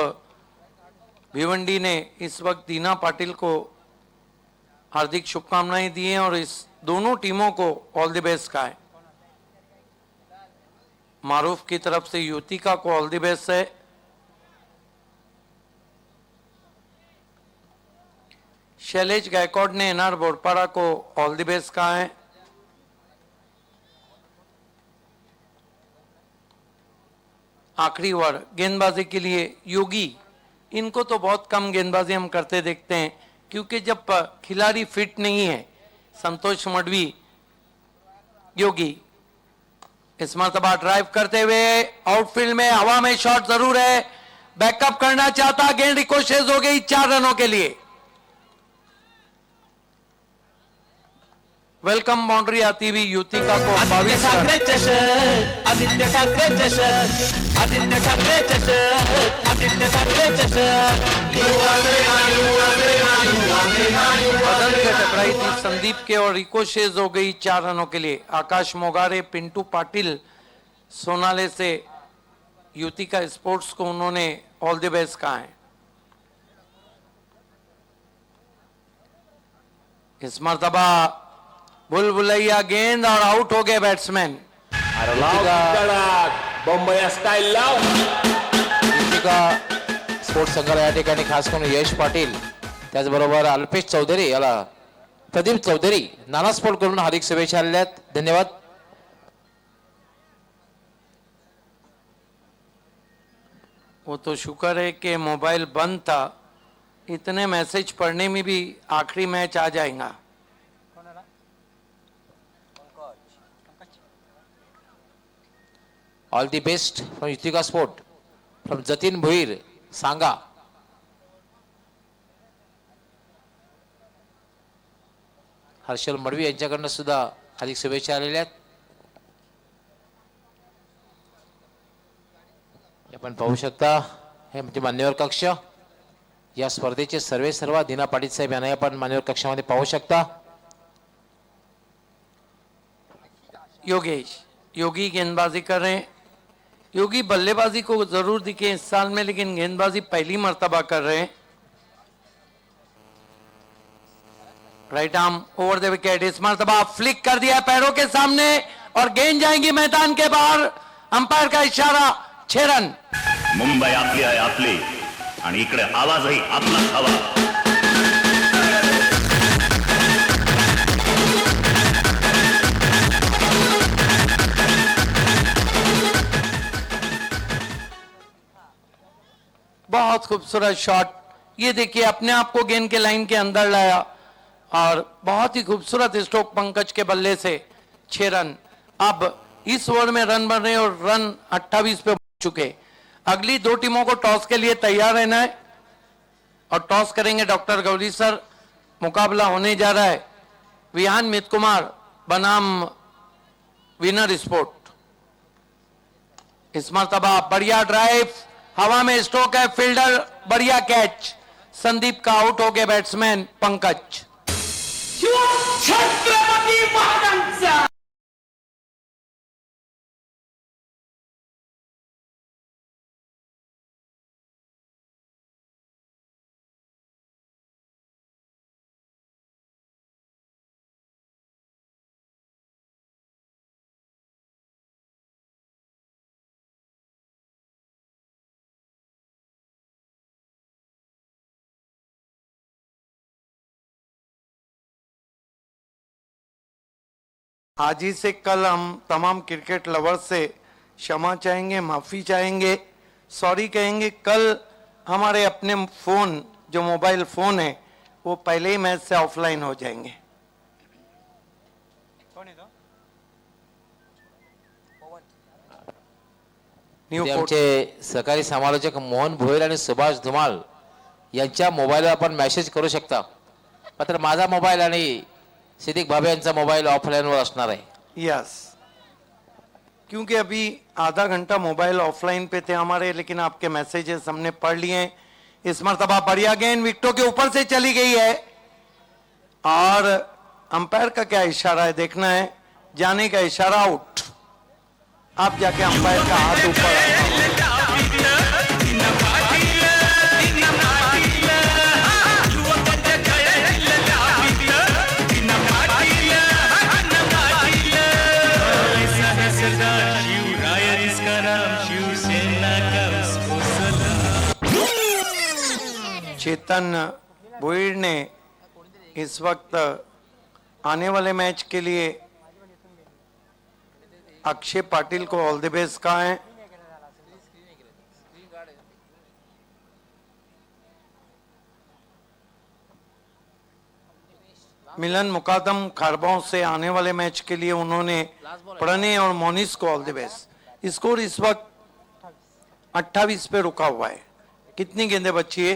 Speaker 1: Bhiwandi ने इस वक्त दीना पाटिल को हार्दिक शुभकामनाएं दी हैं और इस दोनों टीमों को ऑल द बेस्ट कहा है. मारूफ की तरफ से युतिका को ऑल द बेस्ट है. शैलेश गायकवाड ने एनआर बोरपाड़ा को ऑल द बेस्ट कहा है. आखिरी ओवर गेंदबाजी के लिए योगी. इनको तो बहुत कम गेंदबाजी हम करते देखते हैं क्योंकि जब खिलाड़ी फिट नहीं है. संतोष मडवी, योगी इस मरतबा ड्राइव करते हुए आउटफील्ड में हवा में शॉट जरूर है. बैकअप करना चाहता, गेंद रिकोशेज हो गई 4 रनों के लिए. वेलकम बाउंड्री आती हुई युतिका को
Speaker 4: आदित्य
Speaker 1: 22 रन।
Speaker 4: ठाकरे चषक आदित्य ठाकरे चषक आदित्य ठाकरे चषक आदित्य ठाकरे चषक
Speaker 1: बदल से टकराई थी संदीप के और रिकोशेज हो गई 4 रनों के लिए। आकाश मोगारे, पिंटू पाटिल सोनाले से युतिका स्पोर्ट्स को उन्होंने ऑल द बेस्ट कहा है। इस मर्तबा बुलबुलैया गेंद और आउट हो गए बैट्समैन।
Speaker 3: अरे लाव की कडक बंबई स्टाईल लाव
Speaker 2: युतिका स्पोर्ट्स संघाला या ठिकाणी खास करून यश पाटील त्याचबरोबर अल्पेश चौधरी याला प्रदीप चौधरी नाना स्पोर्ट करून हार्दिक शुभेच्छा आलेल्या आहेत. धन्यवाद.
Speaker 1: वो तो शुक्र है कि मोबाइल बंद था, इतने मैसेज पढ़ने में भी आखिरी मैच आ जाएगा।
Speaker 2: All the best from Yutika sport from Jatin Bhuir सांगा. हर्षल मडवी यांच्याकडनं सुद्धा हार्दिक शुभेच्छा आलेल्या आहेत. आपण पाहू शकता हे म्हणजे मान्यवर कक्ष. या स्पर्धेचे सर्व दिना पाटील साहेब यांना आपण मान्यवर कक्षामध्ये पाहू शकता.
Speaker 1: योगी गेंदबाजी कर रहे हैं। योगी बल्लेबाजी को जरूर दिखे इस साल में, लेकिन गेंदबाजी पहली मर्तबा कर रहे हैं। Right arm over the wicket, इस मर्तबा फ्लिक कर दिया पैरों के सामने और गेंद जाएंगी मैदान के बाहर। अंपायर का इशारा, 6 रन।
Speaker 5: मुंबई आपली आहे आपली आणि इकडे आवाजही आपलाच हवा.
Speaker 1: बहुत खूबसूरत शॉट, ये देखिए अपने आप को गेंद के लाइन के अंदर लाया और बहुत ही खूबसूरत स्ट्रोक पंकज के बल्ले से 6 रन। अब इस ओवर में रन बन रहे और रन 28 पे पहुंच चुके। अगली 2 टीमों को टॉस के लिए तैयार रहना है और टॉस करेंगे डॉक्टर गौरी सर। मुकाबला होने जा रहा है विहान मित कुमार बनाम विनर स्पोर्ट। इस मर्तबा बढ़िया ड्राइव, हवा में स्ट्रोक है, फील्डर बढ़िया कैच। संदीप का आउट हो गए बैट्समैन पंकज।
Speaker 4: छत्रपती महाराजांचा
Speaker 1: आज ही से कल हम तमाम क्रिकेट लवर्स से क्षमा चाहेंगे, माफी चाहेंगे, सॉरी कहेंगे। कल हमारे अपने फोन जो मोबाइल फोन है वो पहले ही मैच से ऑफलाइन हो जाएंगे। न्यू
Speaker 2: ते
Speaker 1: फोर्ट
Speaker 2: आमचे सहकारी समालोचक मोहन भोईर आणि सुभाष धुमाळ यांच्या मोबाईलवर आपण मेसेज करू शकता. मात्र माझा मोबाईल आणि सिद्दीक भाभे यांचा मोबाईल ऑफलाईन वर असणार आहे.
Speaker 1: यस, क्योंकि अभी आधा घंटा मोबाइल ऑफलाइन पे थे हमारे, लेकिन आपके मैसेजेस हमने पढ़ लिए हैं। इस मर्तबा बढ़िया गेंद विकेटों के ऊपर से चली गई है और अंपायर का क्या इशारा है देखना है। जाने का इशारा, आउट। आप जाके अंपायर का हाथ ऊपर चेतन भोईर ने इस वक्त आने वाले मैच के लिए अक्षय पाटिल को ऑल द बेस्ट कहा है। मिलन मुकादम खारबाओं से आने वाले मैच के लिए उन्होंने प्रणय और मोनिस को ऑल द बेस्ट। स्कोर इस वक्त 28 पे रुका हुआ है। कितनी गेंदें बची है?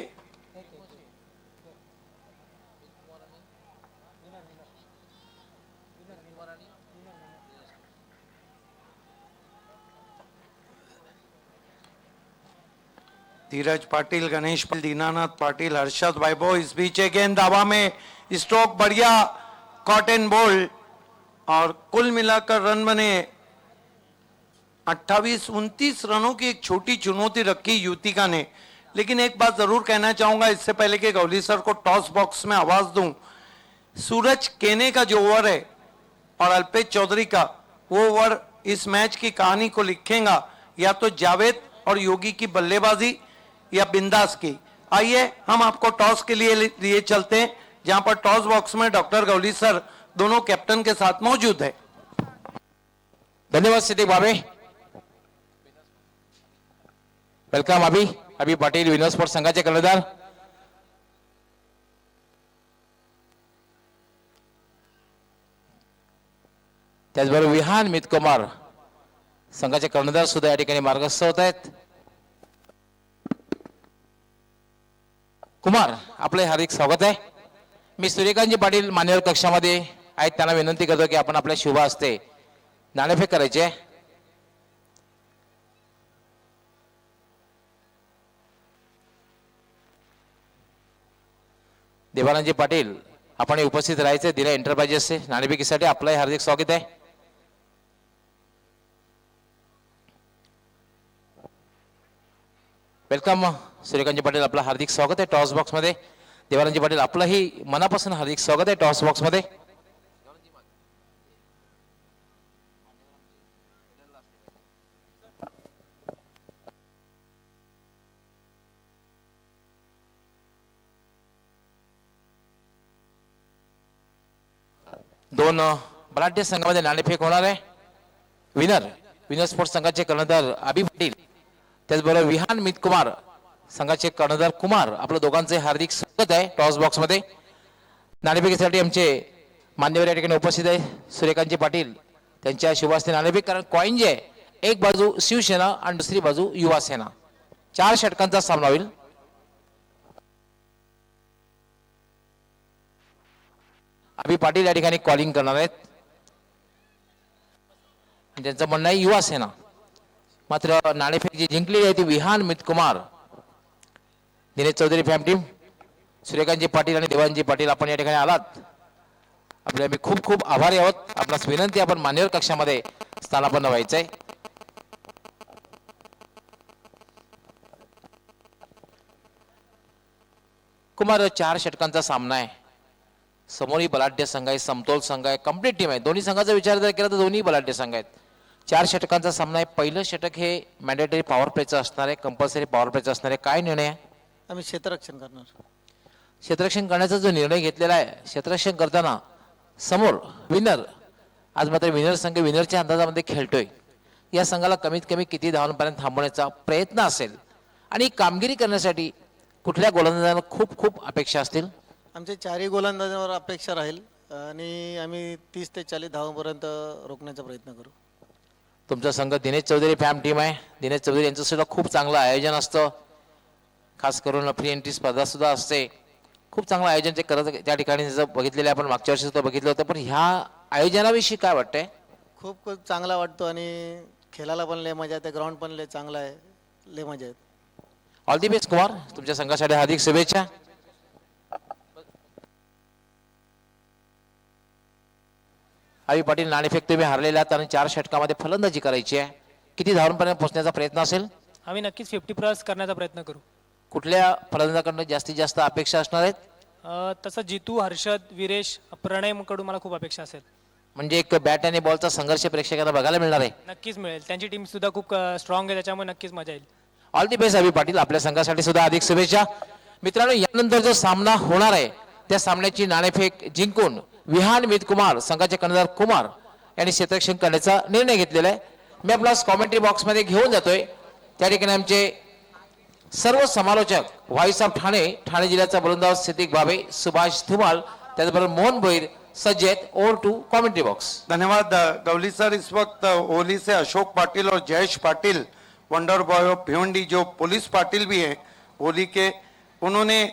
Speaker 1: धीरज पाटिल, गणेश पाटिल, दीनानाथ पाटिल, हर्षद वैभव, इस बीच एक गेंद हवा में, स्ट्रोक बढ़िया, कॉट एंड बोल्ड, और कुल मिलाकर रन बने 28-29 रनों की एक छोटी चुनौती रखी युतिका ने। लेकिन एक बात जरूर कहना चाहूंगा इससे पहले कि गौली सर को टॉस बॉक्स में आवाज दूं, सूरज केने का जो ओवर है और अल्पेश चौधरी का, वो ओवर इस मैच की कहानी को लिखेगा, या तो जावेद और योगी की बल्लेबाजी या बिंदास की। आइए हम आपको टॉस के लिए चलते हैं, जहां पर टॉस बॉक्स में डॉक्टर गौली सर दोनों कैप्टन के साथ मौजूद है।
Speaker 2: धन्यवाद सिद्दीक भावे। वेलकम अभी पाटील, विनर स्पोर्ट्स संघाचे कर्णधार। त्याचबरोबर विहान मितकुमार संघाचे कर्णधार सुद्धा या ठिकाणी मार्गस्थ होत आहेत। कुमार, आपले हार्दिक स्वागत आहे। मी सूर्यकांतजी पाटील मान्यवर कक्षामध्ये आहेत, त्यांना विनंती करतो की आपण आपल्या शुभ हस्ते नाणेफेक करायची आहे। देवानंदजी पाटील, आपण उपस्थित राहायचे दिला एंटरप्राइजेसचे नाणेफेकीसाठी, आपलंही हार्दिक स्वागत आहे। वेलकम सूर्यकांतजी पाटील, आपलं हार्दिक स्वागत आहे टॉस बॉक्स मध्ये। देवानंदजी पाटील, आपलंही मनापासून हार्दिक स्वागत आहे टॉस बॉक्स मध्ये। दोन बलाढ्य संघामध्ये नाणेफेक होणार आहे। विनर स्पोर्ट्स संघाचे कर्णधार अभि पाटील, त्याचबरोबर विहान मितकुमार संघाचे कर्णधार कुमार, आपल्या दोघांचे हार्दिक स्वागत आहे टॉस बॉक्स मध्ये। नाणेफेकीसाठी आमचे मान्यवर या ठिकाणी उपस्थित आहे सूर्यकांतजी पाटील, त्यांच्या शुभास्ते नाणेफेक। कारण कॉइन जे आहे, एक बाजू शिवसेना आणि दुसरी बाजू युवा सेना, 4 षटकांचा सामना होईल। अभि पाटील या ठिकाणी कॉलिंग करणार आहेत, त्यांचं म्हणणं आहे युवा सेना। मात्र नाणेफेक जी जिंकली आहे ती विहान मितकुमार। दिनेश चौधरी फॅम टीम, सूर्यकांतजी पाटील आणि देवानजी पाटील, आपण या ठिकाणी आलात, आपले आम्ही खूप खूप आभारी आहोत। आपणास विनंती, आपण मान्यवर कक्षामध्ये स्थानापन्न व्हायचंय। कुमार, 4 षटकांचा सामना आहे, समोरही बलाढ्य संघ आहे, समतोल संघ आहे, कंप्लीट टीम आहे। दोन्ही संघाचा विचार जर केला तर दोन्ही बलाढ्य संघ आहेत। 4 षटकांचा सामना आहे। पहिलं षटक हे मॅन्डेटरी पॉवर प्लेचं असणार आहे, कंपल्सरी पॉवर प्लेचं असणार आहे। काय निर्णय आहे?
Speaker 6: आम्ही क्षेत्ररक्षण करणार।
Speaker 2: क्षेत्ररक्षण करण्याचा जो निर्णय घेतलेला आहे, क्षेत्ररक्षण करताना समोर विनर, आज मात्र विनर संघ विनरच्या अंदाजामध्ये खेळतोय। या संघाला कमीत कमी किती धावांपर्यंत थांबवण्याचा प्रयत्न असेल आणि कामगिरी करण्यासाठी कुठल्या गोलंदाजांना खूप खूप अपेक्षा असतील?
Speaker 6: आमचे 4ही गोलंदाजांवर अपेक्षा राहील आणि आम्ही 30 ते 40 धावांपर्यंत रोखण्याचा प्रयत्न करू।
Speaker 2: तुमचा संघ दिनेश चौधरी फॅम टीम आहे। दिनेश चौधरी यांचं सुद्धा खूप चांगलं आयोजन असतं, खास करून फ्री एंट्री स्पर्धा सुद्धा असते। खूप चांगलं आयोजन ते करत त्या ठिकाणी जर बघितलेलं आपण मागच्या वर्षी सुद्धा बघितलं होतं, पण ह्या आयोजनाविषयी काय वाटतंय?
Speaker 6: खूप चांगला वाटतो आणि खेळायला पण लय मजा येते, ग्राउंड पण लय चांगला आहे, लय मजा येते।
Speaker 2: ऑल दी बेस्ट कुमार, तुमच्या संघासाठी हार्दिक शुभेच्छा। अभि पाटील, नाणेफेक तुम्ही हारलेला आहात आणि 4 षटकामध्ये फलंदाजी करायची आहे, किती धावांपर्यंत पोहोचण्याचा प्रयत्न असेल?
Speaker 7: आम्ही नक्कीच 50+ करण्याचा प्रयत्न करू।
Speaker 2: कुठल्या फलंदाजाकडून जास्तीत जास्त अपेक्षा असणार आहेत?
Speaker 7: तसं जितू, हर्षद, विरेश, प्रणयकडून मला खूप अपेक्षा असेल।
Speaker 2: म्हणजे एक बॅट आणि बॉलचा संघर्ष प्रेक्षकांना बघायला मिळणार आहे।
Speaker 7: नक्कीच मिळेल, त्यांची टीम सुद्धा खूप स्ट्रॉंग आहे, त्याच्यामुळे नक्कीच मजा येईल।
Speaker 2: ऑल दी बेस्ट अभि पाटील, आपल्या संघासाठी सुद्धा अधिक शुभेच्छा। मित्रांनो, यानंतर जो सामना होणार आहे त्या सामन्याची नाणेफेक जिंकून विहान मितकुमार संघाचे कर्णधार कुमार यांनी क्षेत्ररक्षण करण्याचा निर्णय घेतलेला आहे। मी आपला कॉमेंट्री बॉक्स मध्ये घेऊन जातोय, त्या ठिकाणी आमचे सर्व समालोचक व्हॉइस ऑफ ठाणे जिल्ह्याचा गोलंदाज सिद्दीक भावे, सुभाष धुमाल, त्याचबरोबर मोहन भोईर सज्ज आहेत। Over to commentary box.
Speaker 1: धन्यवाद गौली सर। इस वक्त होली से अशोक पाटिल और Jayesh Patil, wonder boy of Bhiwandi, जो पुलिस पाटिल भी है होली के, उन्होंने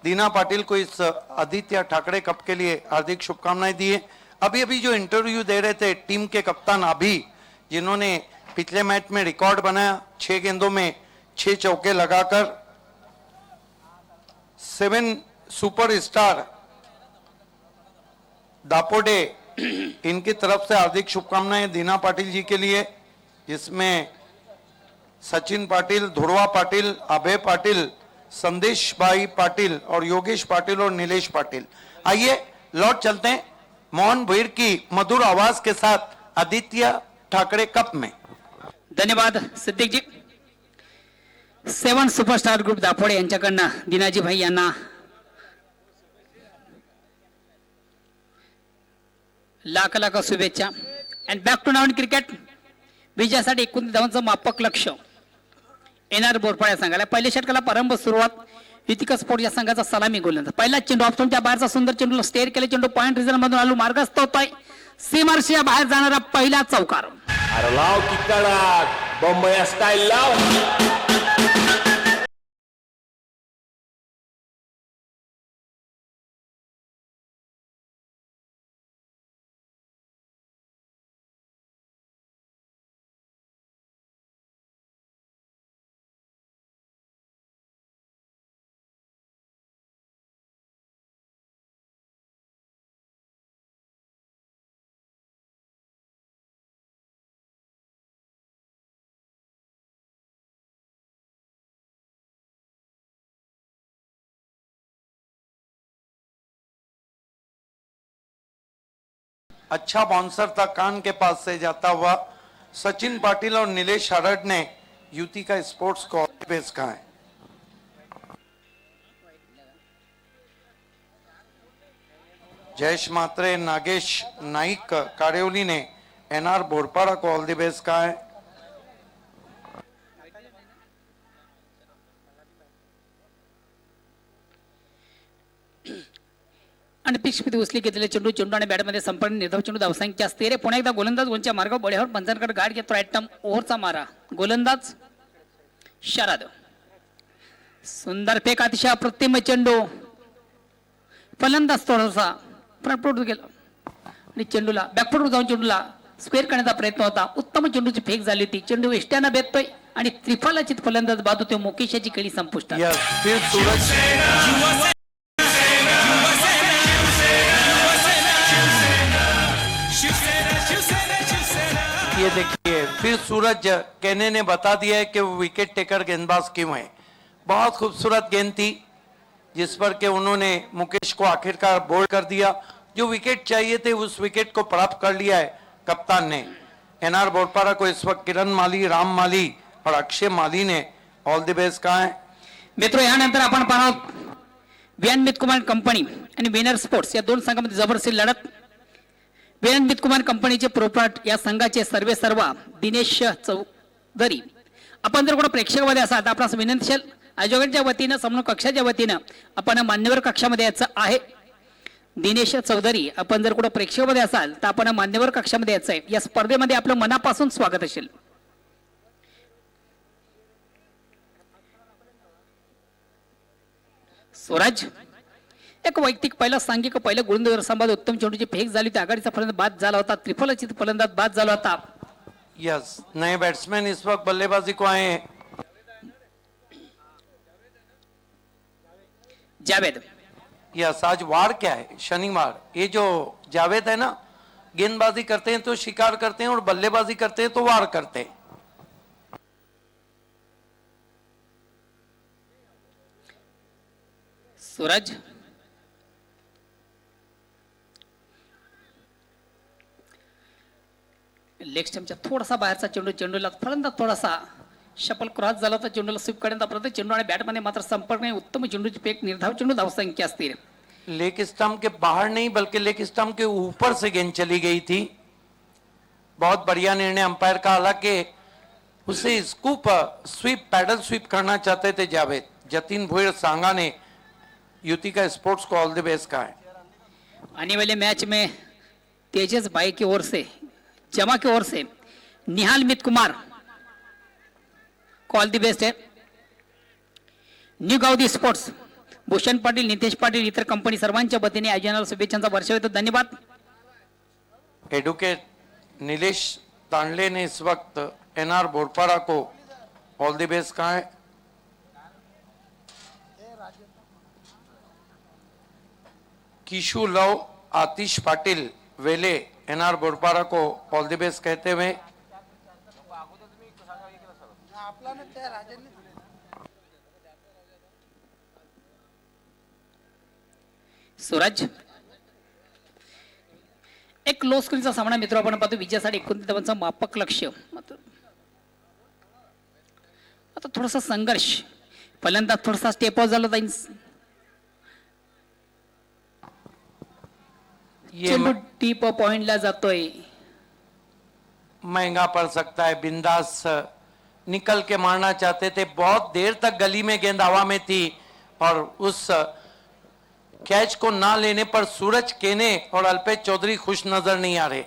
Speaker 1: दीना पाटिल को इस आदित्य ठाकरे कप के लिए हार्दिक शुभकामनाएं दी है। अभी अभी जो इंटरव्यू दे रहे थे टीम के कप्तान अभी, जिन्होंने पिछले मैच में रिकॉर्ड बनाया, 6 गेंदों में 6 चौके लगाकर 7 सुपरस्टार दापोडे इनकी तरफ से हार्दिक शुभकामनाएं दीना पाटिल जी के लिए, जिसमें सचिन पाटिल, ध्रुवा पाटिल, अभय पाटिल, संदेश भाई पाटिल और योगेश पाटिल और नीलेश पाटिल। आइए लौट चलते हैं मोहन भीड़ की मधुर आवाज के साथ आदित्य ठाकरे कप में।
Speaker 8: धन्यवाद सिद्दीक जी। 7 सुपरस्टार ग्रुप दापोडे यांच्याकडनं दिनाजी भाई यांना लाख लाख शुभेच्छा। अँड बॅक टू नाऊन क्रिकेट विजयासाठी 29 धावांचं मापक लक्ष एनआर बोरपाड या संघाला। पहिल्या षटकाला प्रारंभ सुरुवात युतिका स्पोर्ट या संघाचा सलामी गोलंदाज। पहिला चेंडू ऑप्शनच्या बाहेरचा सुंदर चेंडूला स्टेअर केले, चेंडू पॉइंट रिझन मधून आलू मार्गस्थ होतोय सीमारेषेच्या बाहेर जाणारा पहिला चौकार।
Speaker 3: अरे लाव की कडक बॉम्बे स्टाईल लाव।
Speaker 1: अच्छा बाउंसर था कान के पास से जाता हुआ सचिन पाटिल और नीलेश हरड ने युति का स्पोर्ट्स को बेस कहा है। जयेश मात्रे, नागेश नाइक कारेवली ने एनआर बोरपाड़ा को ऑल द बेस्ट कहा है।
Speaker 8: आणि पिचमध्ये उचली घेतलेले चेंडू आणि बॅटमध्ये संपर्क निर्धाव चेंडू धावसंख्या असते रे। पुन्हा एकदा गोलंदाज गोलच्या मार्गावर बळ्यावर पंचांकडे गाठ घेतो। राईट ओव्हरचा मारा गोलंदाज शरद। सुंदर फेक, अतिशय अप्रतिम चेंडू। फलंदाज थोडासा फ्रंटफूट गेला आणि चेंडूला बॅकफूट जाऊन चेंडूला स्क्वेअर करण्याचा प्रयत्न होता। उत्तम चेंडूची फेक झाली होती। चेंडू वेष्ट्यानं बेततोय आणि त्रिफलाचित फलंदाज बाद होते। मोकेशाची खेळी संपुष्टात।
Speaker 1: ये देखिए फिर सूरज कहने ने बता दिया है कि वो विकेट टेकर गेंदबाज क्यों है। बहुत खूबसूरत गेंद थी जिस पर के उन्होंने मुकेश को आखिरकार बोल्ड कर दिया। जो विकेट चाहिए थे उस विकेट को प्राप्त कर लिया है कप्तान ने। एनआर बोरपाड़ा को इस वक्त किरण माली, राम माली और अक्षय माली ने ऑल द बेस्ट कहा है।
Speaker 8: मित्रों यानंतर आपण पाहतो व्यान मितकुमार कंपनी आणि विनर स्पोर्ट्स या दोन संघांमध्ये जबरदस्त लढत। व्यान मितकुमार कंपनीचे प्रोप्रायटर या संघाचे सर्वेसर्वा दिनेश चौधरी। आपण जर कोण प्रेक्षकामध्ये असाल तर आपणास विनंती आहे आयोजकांच्या वतीनं समूह कक्षाच्या वतीनं आपण मान्यवर कक्षामध्ये यायचं आहे। दिनेश चौधरी आपण जर कोण प्रेक्षकामध्ये असाल तर आपण मान्यवर कक्षामध्ये यायचं आहे। या स्पर्धेमध्ये आपलं मनापासून स्वागत असेल। स्वराज एक वैयक्तिक पहिला सांघिक पहिला गोलंदाज संवाद उत्तम चेंडूची फेक झाली होती। आघाडीचा फलंदाज बाद झाला होता। त्रिफलाचित फलंदाज बाद झाला होता।
Speaker 1: यस, नए बैट्समैन इस वक्त बल्लेबाजी को आए हैं।
Speaker 8: जावेद
Speaker 1: यस, आज वार क्या है, शनिवार। ये जो जावेद है ना, गेंदबाजी करते हैं तो शिकार करते हैं और बल्लेबाजी करते हैं तो वार करते हैं।
Speaker 8: सूरज लेग स्टंपच्या थोडासा बाहेरचा चेंडू, चेंडूला फलंदाज थोडासा शपल क्रॉस झाला होता। चेंडूला स्वीप करण्याचा प्रयत्न, चेंडू आणि बॅटमध्ये मात्र संपर्क नाही। उत्तम चेंडूची फेक, निर्धाव चेंडू, धावसंख्या असते।
Speaker 1: लेग स्टंप के बाहर नहीं बल्कि लेग स्टंप के ऊपर से गेंद चली गई थी। बहुत बढ़िया निर्णय अंपायर का। हालांकि उसे स्कूप स्वीप, पैडल स्वीप करना चाहते थे जावेद। जतिन भुईर सांगा ने युति का स्पोर्ट्स को ऑल द बेस्ट कहा है।
Speaker 8: आने वाले मैच में तेजस भाई की ओर से, जमा की ओर से निहाल मित कुमार को ऑल द बेस्ट है। न्यू गावदी स्पोर्ट्स भूषण पाटील, नितेश पाटील, इतर कंपनी सर्वांच्या वतीने आयोजनाला शुभेच्छांचा वर्षाव येतो। धन्यवाद।
Speaker 1: एडवोकेट नीलेश तांडले ने इस वक्त एनआर बोरपाड़ा को ऑल द बेस्ट कहा है। किशु लव आतिश पाटिल वेले एनआर बोरपारा को ऑल द बेस्ट कहते हुए
Speaker 8: सूरज एक लो स्कोरिंगचा सामना मित्र आपण पाहतो विजयासाठी 29 धावांचं मापक लक्ष्य आता थोडासा संघर्ष पहिल्यांदा थोडासा स्टेप आउट झाला चेंडू टीप पॉइंटला जातोय
Speaker 1: महंगा पड़ सकता है। बिंदास निकल के मारना चाहते थे, बहुत देर तक गली में गेंद हवा में थी और उस कैच को ना लेने पर सूरज केने और अल्पेश चौधरी खुश नजर नहीं आ रहे।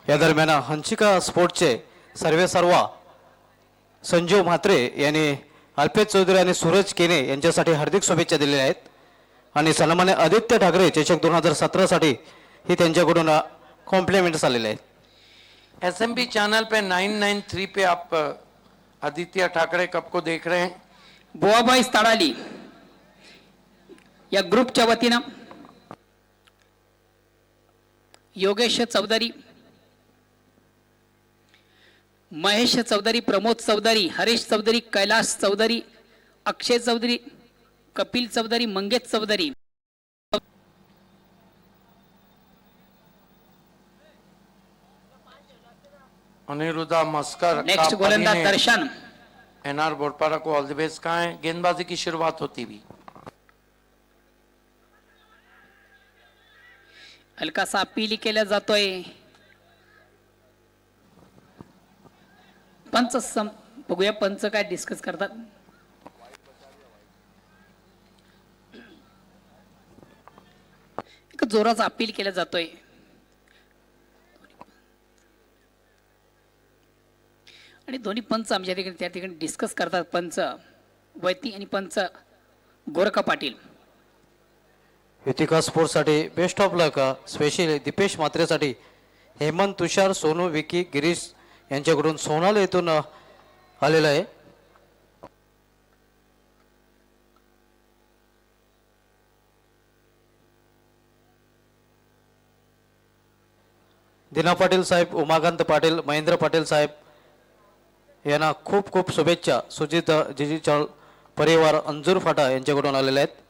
Speaker 6: या दरम्यान हंचिका स्पोर्टचे सर्वेसर्वा संजीव म्हात्रे यांनी अल्पेश चौधरी आणि सूरज केने यांच्यासाठी हार्दिक शुभेच्छा दिलेल्या आहेत आणि सन्मान्य आदित्य ठाकरे चषक 2017 साठी ही त्यांच्याकडून कॉम्प्लिमेंट्स आलेले आहेत।
Speaker 1: एसएमबी चैनल पे 993 पे आप आदित्य ठाकरे कप को देख रहे हैं।
Speaker 8: बुवाबाई तडाली या ग्रुपच्या वतीनं योगेश चौधरी, महेश चौधरी, प्रमोद चौधरी, हरीश चौधरी, कैलाश चौधरी, अक्षय चौधरी, कपिल चौधरी, मंगेश चौधरी,
Speaker 1: अनिरुद्धा मस्कर
Speaker 8: नेक्स्ट गोलंदाज दर्शन
Speaker 1: एनआर बोरपारा को ऑल द बेस्ट कहा है। गेंदबाजी की शुरुआत होती भी
Speaker 8: हलकासा अपील केला जातोय। पंच बघूया पंच काय डिस्कस करतात। एक जोराचा अपील केला जातोय आणि दोन्ही पंच आमच्या ठिकाणी त्या ठिकाणी डिस्कस करतात। पंच वैती आणि पंच गोरखा पाटील।
Speaker 6: युतिका स्पोर्ट्ससाठी best of luck specially Dipesh म्हात्रेसाठी हेमंत, तुषार, सोनू, विकी, गिरीश यांच्याकडून सोनाल येथून आलेला आहे। दिना पाटील साहेब, उमाकांत पाटील, महेंद्र पाटील साहेब यांना खूप खूप शुभेच्छा। सुजित जिजीचळ परिवार अंजूर फाटा यांच्याकडून आलेले आहेत।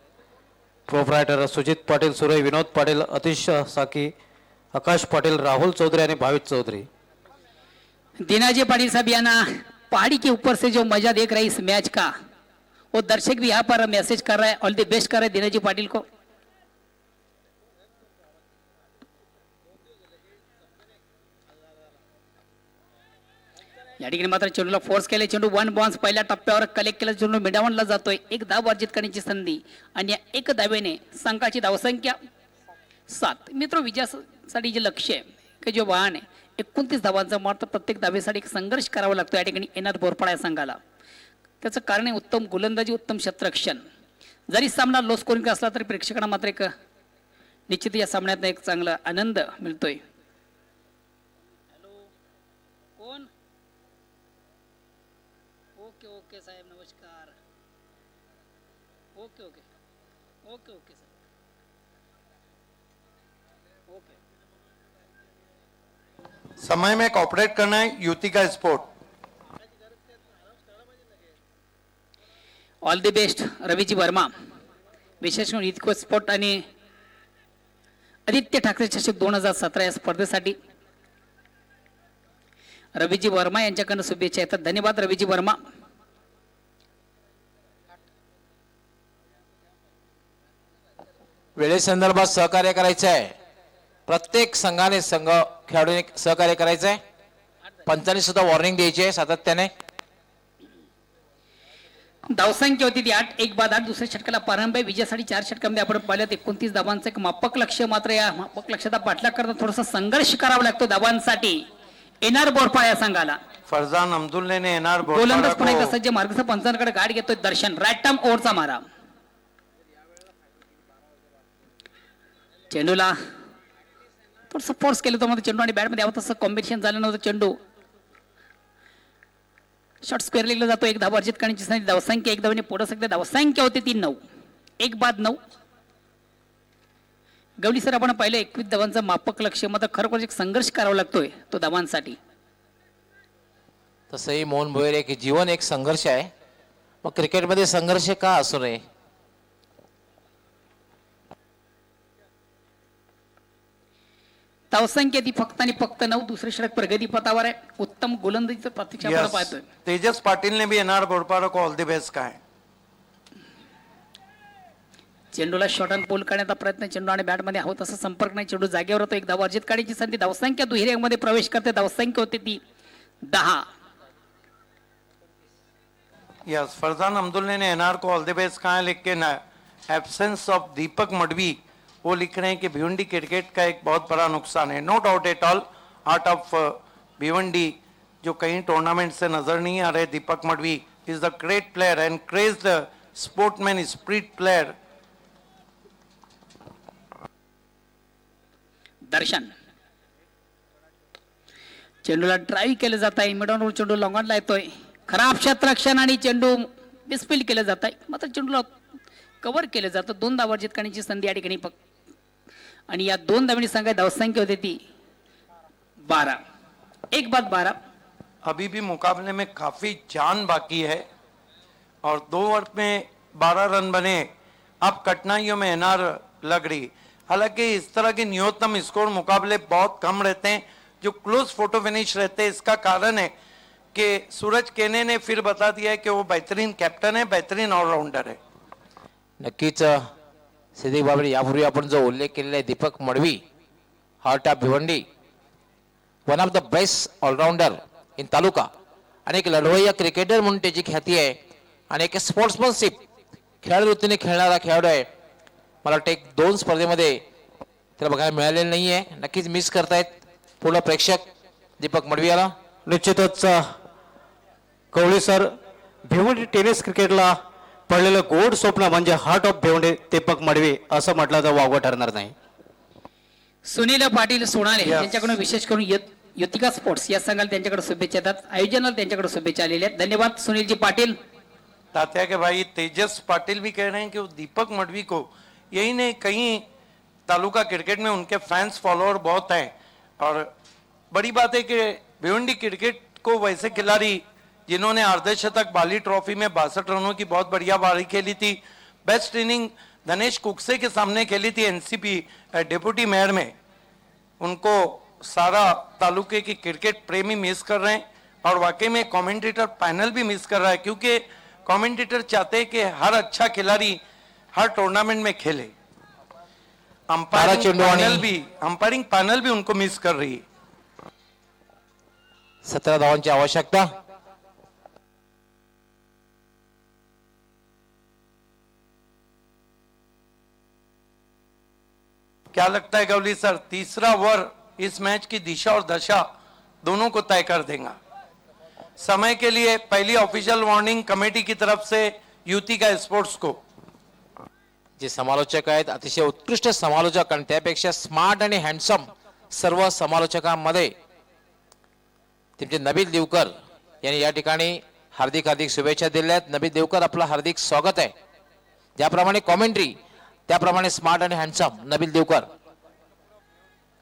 Speaker 6: प्रोप्रायटर सुजित पाटिल, सुरई, विनोद पाटिल, अतिश साकी, आकाश पाटिल, राहुल चौधरी आणि भावित चौधरी।
Speaker 8: दिनाजी पाटिल साहब याना पहाड़ी के ऊपर से जो मजा देख रहा है इस मैच का, वो दर्शक भी यहाँ पर मैसेज कर रहा है, ऑल द बेस्ट कर रहा है दिनाजी पाटिल को। या ठिकाणी मात्र चेंडूला फोर्स केले, चेंडू वन बाउन्स पहिल्या टप्प्यावर कलेक्ट केला, चेंडू मिडावणला जातोय। एक धाव अर्जित करण्याची संधी आणि एक धावेने संघाची धावसंख्या 7। मित्र विजयासाठी जे लक्ष्य आहे की जो वाहन आहे 29 धावांचा मात्र प्रत्येक धावेसाठी एक संघर्ष करावा लागतो या ठिकाणी एनआर बोरपाडा या संघाला। त्याचं कारण आहे उत्तम गोलंदाजी, उत्तम क्षेत्ररक्षण। जरी सामना लो स्कोरिंग असला तरी प्रेक्षकांना मात्र एक निश्चित या सामन्यात एक चांगला आनंद मिळतोय। कोण? ओके ओके साहेब, नमस्कार। Okay okay okay okay sir, okay.
Speaker 1: समय में कॉपरेट करना है Yutika sport.
Speaker 8: All the best Raviji Verma, विशेष करून युतिका स्पोर्ट आणि आदित्य ठाकरे चषक 2017 या स्पर्धेसाठी रवीजी वर्मा यांच्याकडून शुभेच्छा येतात। धन्यवाद रवीजी वर्मा।
Speaker 2: वेळेसंदर्भात सहकार्य करायचं आहे, प्रत्येक संघाने संघ खेळाडूने सहकार्य करायचं आहे। पंचांनी सुद्धा वॉर्निंग द्यायची आहे सातत्याने।
Speaker 8: धावसंख्या होती ती 8, 1 बाद 8। दुसऱ्या षटकाला प्रारंभ आहे। विजयासाठी 4 षटकांमध्ये आपण पाहिलं 29 धावांचं एक मापक लक्ष्य, मात्र या मापक लक्ष्याचा पाठलाग करता थोडासा संघर्ष करावा लागतो धावांसाठी एनआर बोरपाडा या संघाला।
Speaker 1: फरजान अब्दुल्ले ने एनआर
Speaker 8: गोलंदाज
Speaker 1: बोरपारा
Speaker 8: पुन्हा एकदा
Speaker 1: को
Speaker 8: सज्ज, मार्गस्थ पंचांकडे गाडी घेतोय दर्शन, राईट टर्म ओव्हरचा मारा। चेंडूला थोडंसं फोर्स केलं होतं, मध्ये चेंडू आणि बॅटमध्ये यावं तसं कॉम्बिनेशन झालं नव्हतं। चेंडू शॉर्ट स्क्वेअर लिहिला जातो। एक धाव अर्जित करण्याची संधी, धावसंख्या 1 धावेने पुढे सकते। धावसंख्या होती 3-9, 1 बाद 9। गवली सर, आपण पाहिलं 21 धावांचं मापक लक्ष्य, मात्र खरोखर एक संघर्ष करावा लागतोय तो धावांसाठी.
Speaker 2: तसंही मोहन भोयर एक जीवन एक संघर्ष आहे. मग क्रिकेटमध्ये संघर्ष का असू नये.
Speaker 8: धावसंख्या ती फक्त आणि फक्त 9. दुसरे षटक प्रगतीपथावर आहे. उत्तम गोलंदाजीचं प्रतीक्षा आपण
Speaker 1: यस,
Speaker 8: पाहतोय.
Speaker 1: तेजस पाटिल ने भी एनआर बोरपारा को ऑल द बेस्ट कहा है.
Speaker 8: चेंडूला शॉर्ट अँड पोल करण्याचा प्रयत्न, चेंडू आणि बॅटमध्ये हवं तसं संपर्क नाही, चेंडू जागेवर होतो. एक धाव अर्जित काढायची संधी, धावसंख्या दुहेरीमध्ये प्रवेश करते, धावसंख्या होते ती 10.
Speaker 1: यस, फरजान अब्दुल्ला ने एनआर को ऑल द बेस्ट कहा है, लेकिन एब्सेंस ऑफ दीपक मडवी वो लिख रहे हैं कि भिवंडी क्रिकेट का एक बहुत बड़ा नुकसान है. No doubt at all, out of Bhiwandi जो कई टूर्नामेंट से नजर नहीं आ रहे, Deepak Madvi is the great player and crazed sportsman spirit player.
Speaker 8: Darshan, चेंडूला ड्राईव्ह केलं जात आहे, मिडॉन चेंडू लॉंगॉनला येतोय, खराब क्षेत्ररक्षण आणि चेंडू मिसफील्ड केलं जात आहे, मात्र चेंडूला कव्हर केलं जातं. 2 धावा अर्जित करण्याची संधी या ठिकाणी आणि या 2 धावांनी संघाची धावसंख्या होती ती 12. 1/12.
Speaker 1: अभी भी मुकाबले में काफी जान बाकी है और 2 ओवर में 12 रन बने. अब कठिनाइयों में एनआर लग रही. हालांकि इस तरह के न्यूनतम स्कोर मुकाबले बहुत कम रहते हैं जो क्लोज फोटो फिनिश रहते हैं. इसका कारण है कि सूरज केने ने फिर बता दिया है कि वो बेहतरीन कैप्टन है, बेहतरीन ऑलराउंडर है.
Speaker 2: नक्कीच सिद्दीक बाबरी, यापूर्वी आपण जो उल्लेख केलेला आहे Deepak Madvi, heart of Bhiwandi, one of the best allrounder in taluka आणि एक लढवय्या क्रिकेटर म्हणून त्याची ख्याती आहे आणि एक स्पोर्ट्समनशिप खेळ वृत्तीने खेळणारा खेळाडू आहे. मला वाटतं 2 स्पर्धेमध्ये त्याला बघायला मिळालेलं नाही आहे. नक्कीच मिस करतायत पूर्ण प्रेक्षक दीपक मडवी याला.
Speaker 6: निश्चितच कवळी सर, भिवंडी टेनिस क्रिकेटला पडलेलं गोड स्वप्न म्हणजे हार्ट ऑफ भिवंडी दीपक मडवी असं म्हटलं तर वावगं ठरणार नाही.
Speaker 8: सुनील पाटील सोनाले यांच्याकडून विशेष करून युतिका स्पोर्ट्स या संघाला त्यांच्याकडे शुभेच्छा येतात, आयोजनाला त्यांच्याकडे शुभेच्छा आलेल्या आहेत. धन्यवाद सुनीलजी पाटील.
Speaker 1: तात्या के भाई तेजस पाटिल भी कह रहे हैं कि वो दीपक मडवी को, यही नहीं कहीं तालुका क्रिकेट में उनके फैंस फॉलोअर बहुत हैं. और बड़ी बात है कि भिवंडी क्रिकेट को वैसे खिलाड़ी जिन्होंने अर्धशतक बाली ट्रॉफी में 62 रनों की बहुत बढ़िया पारी खेली थी, बेस्ट इनिंग धनेश कुकसे के सामने खेली थी एनसीपी डिप्टी मेयर में, उनको सारा तालुके की क्रिकेट प्रेमी मिस कर रहे हैं. और वाकई में कमेंटेटर पैनल भी मिस कर रहा है, क्योंकि कमेंटेटर चाहते हैं कि हर अच्छा खिलाड़ी हर टूर्नामेंट में खेले. अंपायरिंग पैनल भी उनको मिस कर रही है.
Speaker 2: 17 धावांची आवश्यकता.
Speaker 1: क्या लगता है गवली सर, तीसरा ओवर इस मैच की दिशा और दशा दोनों को तय कर देगा? समय के लिए पहली ऑफिशियल वार्निंग कमेटी की तरफ से युतिका स्पोर्ट्स को.
Speaker 2: जे समालोचक आहेत अतिशय उत्कृष्ट समालोचक आणि त्यापेक्षा स्मार्ट आणि हँडसम सर्व समालोचकांमध्ये तुमचे नबील देवकर यांनी या ठिकाणी हार्दिक हार्दिक शुभेच्छा दिल्या आहेत. नबील देवकर, आपलं हार्दिक स्वागत आहे. ज्याप्रमाणे कॉमेंट्री त्याप्रमाणे स्मार्ट आणि हँडसम नबील देवकर.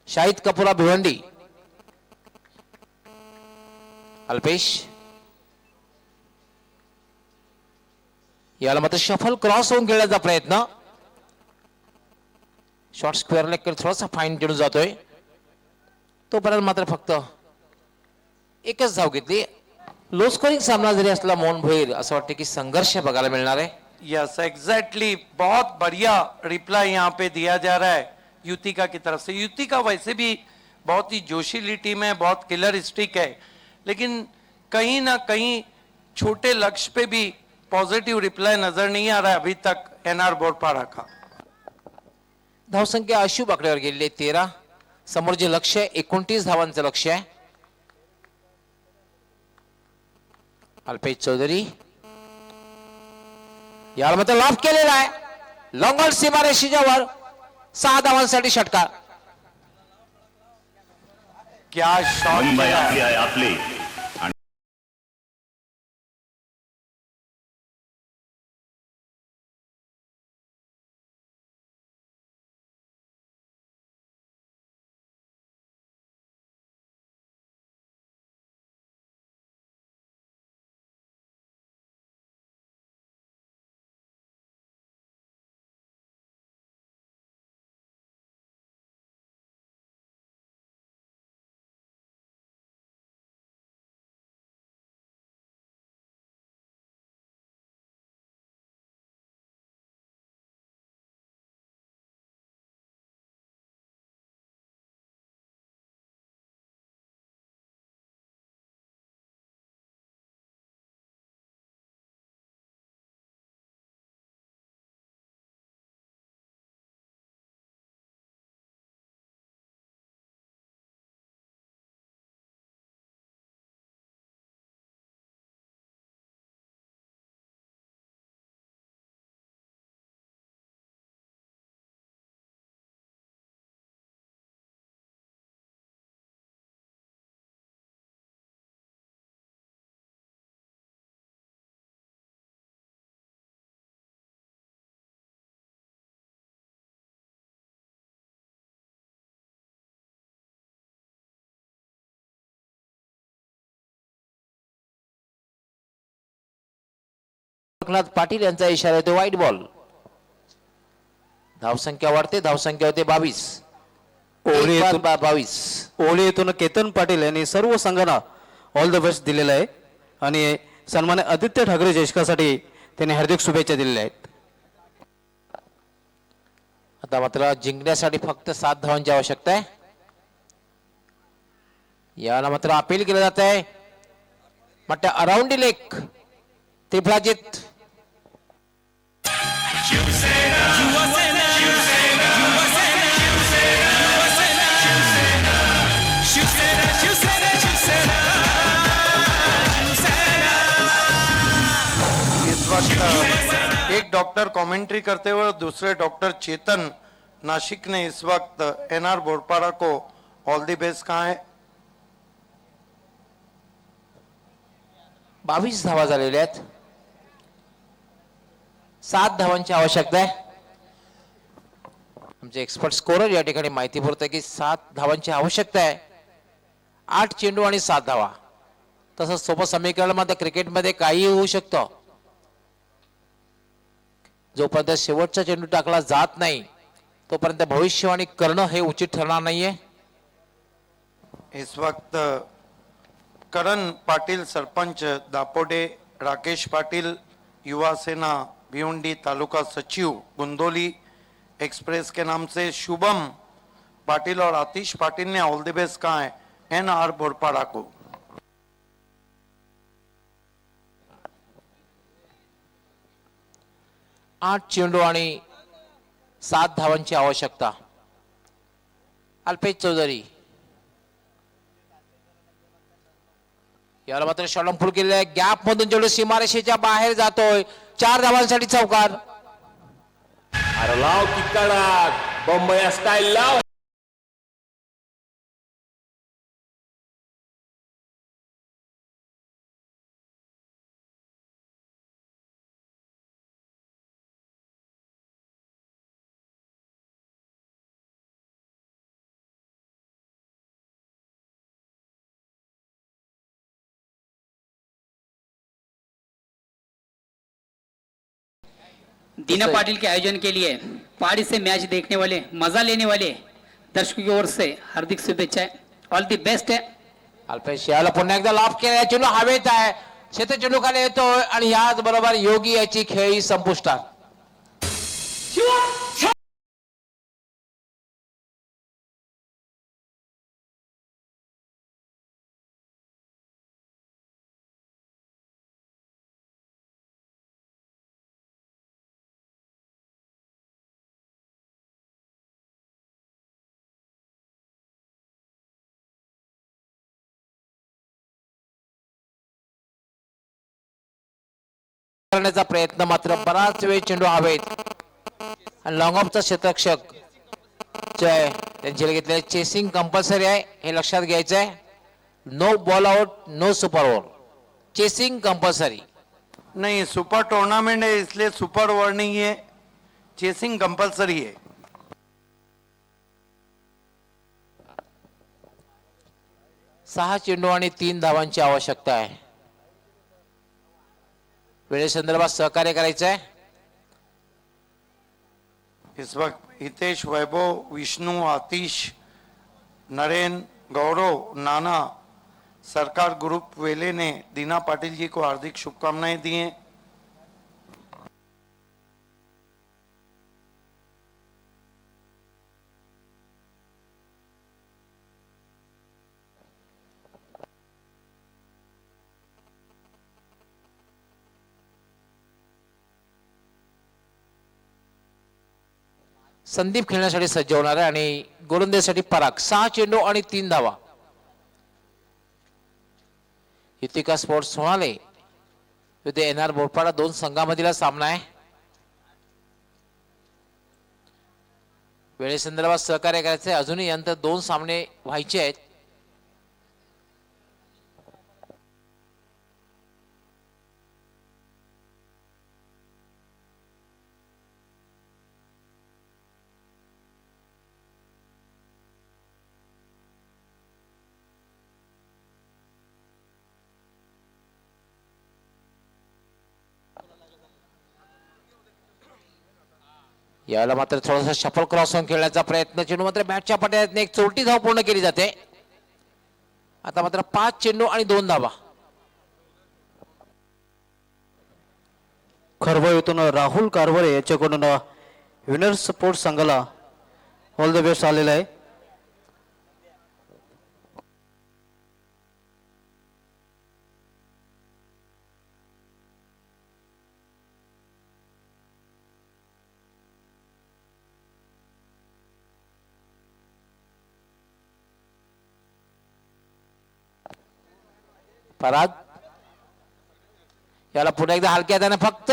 Speaker 2: शाहिद कपुरा भिवंडी, अल्पेश याला मात्र शफल क्रॉस होऊन खेळण्याचा प्रयत्न, शॉर्ट स्क्वेअर लेग थोडासा फाईन चेंडू जातोय, तोपर्यंत मात्र फक्त एकच धाव घेतली. लो स्कोरिंग सामना जरी असला मोहन भोईर, असं वाटतं की संघर्ष बघायला मिळणार आहे.
Speaker 1: यस एग्जैक्टली, बहुत बढ़िया रिप्लाई यहाँ पे दिया जा रहा है युतिका की तरफ से. युतिका वैसे भी बहुत ही जोशीली टीम है, बहुत किलर स्टिक है, लेकिन कहीं ना कहीं छोटे लक्ष्य पे भी पॉजिटिव रिप्लाई नजर नहीं आ रहा है अभी तक एनआर बोरपारा का.
Speaker 2: धावसंख्या अशुभ आकड्यावर गेलेली आहे 13. समोर जे लक्ष्य आहे 29 धावांचं लक्ष्य आहे. अल्पेश चौधरी याला मात्र लाभ केलेला आहे. लॉंग ऑन सीमारेषेच्या वर 6 धावांसाठी षटकार.
Speaker 1: क्या शॉट
Speaker 5: मुंबई आपली आहे आपली.
Speaker 2: एकनाथ पाटील यांचा इशारा येतो वाईट बॉल. धावसंख्या वाढते, धावसंख्या होते 22.
Speaker 6: ओवली येथून
Speaker 2: 22.
Speaker 6: ओवली येथून केतन पाटील यांनी सर्व संघांना ऑल द बेस्ट दिलेला आहे आणि सन्मान्य आदित्य ठाकरे चषकासाठी त्यांनी हार्दिक शुभेच्छा दिलेल्या आहेत.
Speaker 2: आता मात्र जिंकण्यासाठी फक्त 7 धावांची आवश्यकता आहे. याला मात्र अपील केलं जात आहे. म्हटलं अराउंड लेक त्रिफळाजित.
Speaker 1: इस वक्त एक डॉक्टर कमेंट्री करते हुए दूसरे डॉक्टर चेतन नासिक ने इस वक्त एनआर बोरपाड़ा को ऑल दी बेस्ट कहा है.
Speaker 2: 22 धावा झालेल्या आहेत. 7 धावांची आवश्यकता आहे. आमचे एक्सपर्ट स्कोरर या ठिकाणी माहिती पुरवते की 7 धावांची आवश्यकता आहे. 8 चेंडू आणि 7 धावा. तसं सोपं समीकरण मध्ये क्रिकेटमध्ये काही होऊ शकतं. जोपर्यंत शेवटचा चेंडू टाकला जात नाही तोपर्यंत भविष्यवाणी करणं हे उचित ठरणार नाहीये.
Speaker 1: इस वक्त करण पाटिल सरपंच दापोडे, राकेश पाटिल युवा सेना भिवंडी तालुका सचिव गुंदोली एक्सप्रेस के नाम से शुभम पाटिल और आतिश पाटिल ने ऑल द बेस्ट कहा है एनआर बोरपाड़ा को.
Speaker 2: आठ चेंडू आणि 7 धावांची आवश्यकता. अल्पेश चौधरी याला मात्र षडंफूल केलेल्या गॅप मधून चेंडू सीमारेषेच्या बाहेर जातोय. 4 धावांसाठी चौकार.
Speaker 3: अरे लाव की कडक बॉम्बे स्टाईल लाव.
Speaker 8: दीना पाटिल के आयोजन के लिए पहाड़ी से मैच देखने वाले, मजा लेने वाले दर्शकों की ओर से हार्दिक शुभेच्छाएं. ऑल दी बेस्ट है.
Speaker 2: अल्पेश याला पुन्हा एकदा लाभ केला. चेंडू हवेत आहे. शेत चेंडू खाली येतोय आणि याच बरोबर योगी याची खेळी संपुष्टात. करण्याचा प्रयत्न मात्र बराच वेळ चेंडू हवेत आणि लॉंग ऑफचा क्षेत्ररक्षक जय त्यांचे घेतलेले चेसिंग कंपल्सरी आहे हे लक्षात घ्यायचं आहे. No ball out, no super over. Chasing compulsory.
Speaker 1: नहीं सुपर टूर्नामेंट है इसलिए सुपर ओवर नहीं है, चेसिंग कंपलसरी है.
Speaker 2: सहा चेंडू आणि 3 धावांची आवश्यकता आहे. वेळेसंदर्भात सहकार्य करायचं आहे.
Speaker 1: इस वक्त हितेश, वैभव, विष्णु, आतिश, नरेन, गौरव, नाना, सरकार ग्रुप वेले ने दीना पाटिल जी को हार्दिक शुभकामनाएं दी हैं.
Speaker 2: संदीप खेळण्यासाठी सज्ज होणार आहे आणि गोलंदाजीसाठी पराग. 6 चेंडू आणि 3 धावा. युतिका स्पोर्ट्स सोनाले विरुद्ध एनआर बोरपाडा 2 संघामधील सामना आहे. वेळेसंदर्भात सहकार्य करायचे. अजूनही यांतर 2 सामने व्हायचे आहेत. यावेळेला मात्र थोडासा शफल क्रॉस होऊन खेळण्याचा प्रयत्न, चेंडू मात्र बॅटच्या पट्ट्यात एक चोरटी धाव पूर्ण केली जाते. आता मात्र 5 चेंडू आणि 2 धावा.
Speaker 6: खरवळ येथून राहुल कारवरे याच्याकडून विनर्स स्पोर्ट्स संघाला ऑल द बेस्ट आलेला आहे.
Speaker 2: पराग याला पुन्हा एकदा हलक्या हाताने फक्त